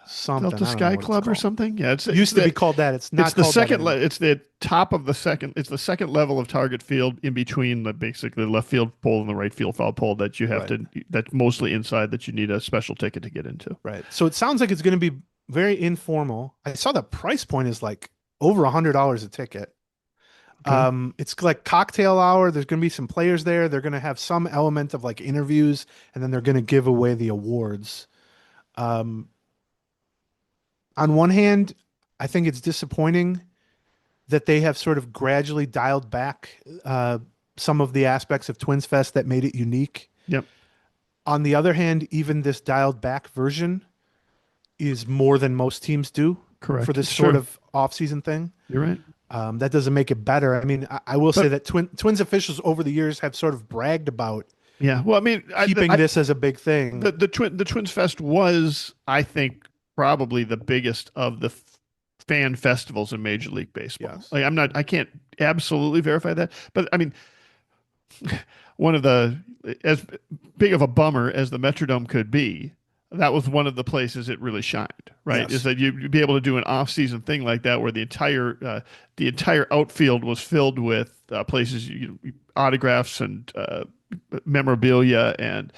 Something. Delta Sky Club or something? Yeah, it used to be called that. It's not. It's the second. It's the top of the second. It's the second level of Target Field, in between basically the left field pole and the right field foul pole that you have to. That's mostly inside. That you need a special ticket to get into. Right. So it sounds like it's going to be very informal. I saw the price point is like over $100 a ticket. Okay. It's like cocktail hour. There's going to be some players there. They're going to have some element of like interviews, and then they're going to give away the awards. On one hand, I think it's disappointing that they have sort of gradually dialed back some of the aspects of Twins Fest that made it unique. Yep. On the other hand, even this dialed back version is more than most teams do. Correct. For this sort of off-season thing. You're right. That doesn't make it better. I mean, I will say that Twins officials over the years have sort of bragged about well, I mean, keeping this as a big thing. The Twins Fest was, I think, probably the biggest of the fan festivals in Major League Baseball. Yes. Like I can't absolutely verify that, but I mean, one of the, as big of a bummer as the Metrodome could be, that was one of the places it really shined, right? Yes. Is that you'd be able to do an off-season thing like that where the entire outfield was filled with places, autographs and memorabilia and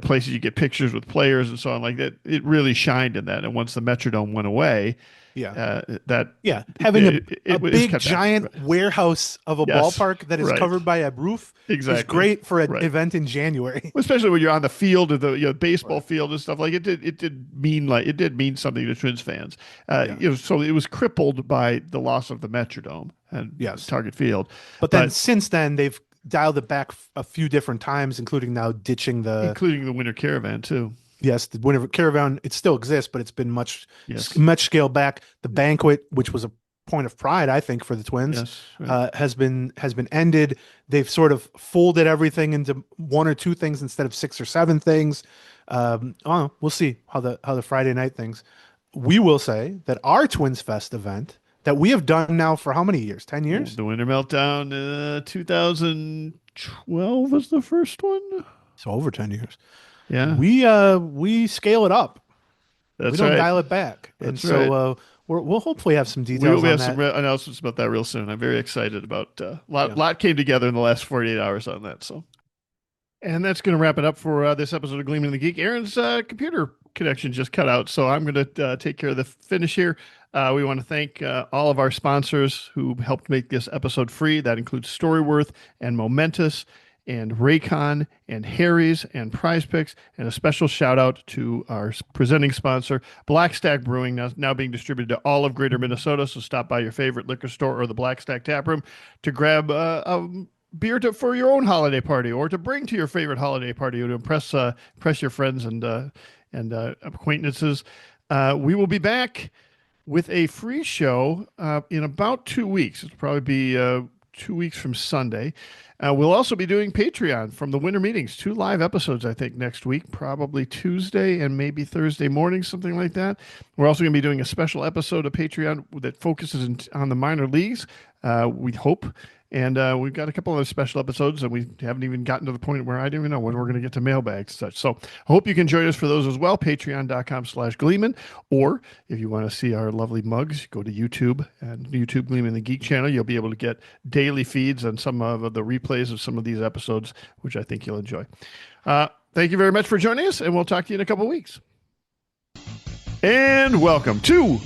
places you get pictures with players and so on like that. It really shined in that. And once the Metrodome went away, having a big giant warehouse of a ballpark that is covered by a roof is great for an event in January. Especially when you're on the field of the baseball field and stuff like it. It did mean something to Twins fans. So it was crippled by the loss of the Metrodome and Target Field. But then since then they've dialed it back a few different times, including now ditching the Winter Caravan too. Yes, the Winter Caravan, it still exists, but it's been much scaled back. The banquet, which was a point of pride, I think, for the Twins, has been ended. They've sort of folded everything into one or two things instead of 6 or 7 things. We'll see how the Friday night things. we will say that our Twins Fest event that we have done now for how many years? 10 years? The Winter Meltdown, 2012 was the first one. So over 10 years. Yeah. We scale it up. That's we don't right. dial it back. That's and so we'll hopefully have some details we on have that. some announcements about that real soon. I'm very excited about lot came together in the last 48 hours on that. So, and that's going to wrap it up for this episode of Gleaming the Geek. Aaron's computer connection just cut out, so I'm going to take care of the finish here. We want to thank all of our sponsors who helped make this episode free. That includes Storyworth and Momentous and Raycon and Harry's and Prize Picks, and a special shout out to our presenting sponsor, Black Stack Brewing, now being distributed to all of Greater Minnesota. So stop by your favorite liquor store or the Black Stack Tap Room to grab a beer for your own holiday party, or to bring to your favorite holiday party, or to impress your friends and acquaintances. We will be back with a free show in about 2 weeks. It'll probably be 2 weeks from Sunday. We'll also be doing Patreon from the winter meetings, 2 live episodes, I think, next week, probably Tuesday and maybe Thursday morning, something like that. We're also going to be doing a special episode of Patreon that focuses on the minor leagues, we hope. And we've got a couple of special episodes, and we haven't even gotten to the point where I don't even know when we're going to get to mailbags and such. So I hope you can join us for those as well, patreon.com/Gleeman. Or if you want to see our lovely mugs, go to YouTube and YouTube Gleeman the Geek channel. You'll be able to get daily feeds and some of the replays of some of these episodes, which I think you'll enjoy. Thank you very much for joining us, and we'll talk to you in a couple of weeks. And welcome to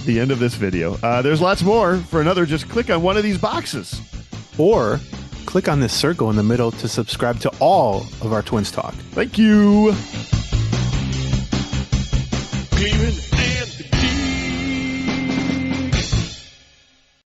the end of this video. There's lots more. For another, just click on one of these boxes. Or click on this circle in the middle to subscribe to all of our Twins Talk. Thank you. Gleaming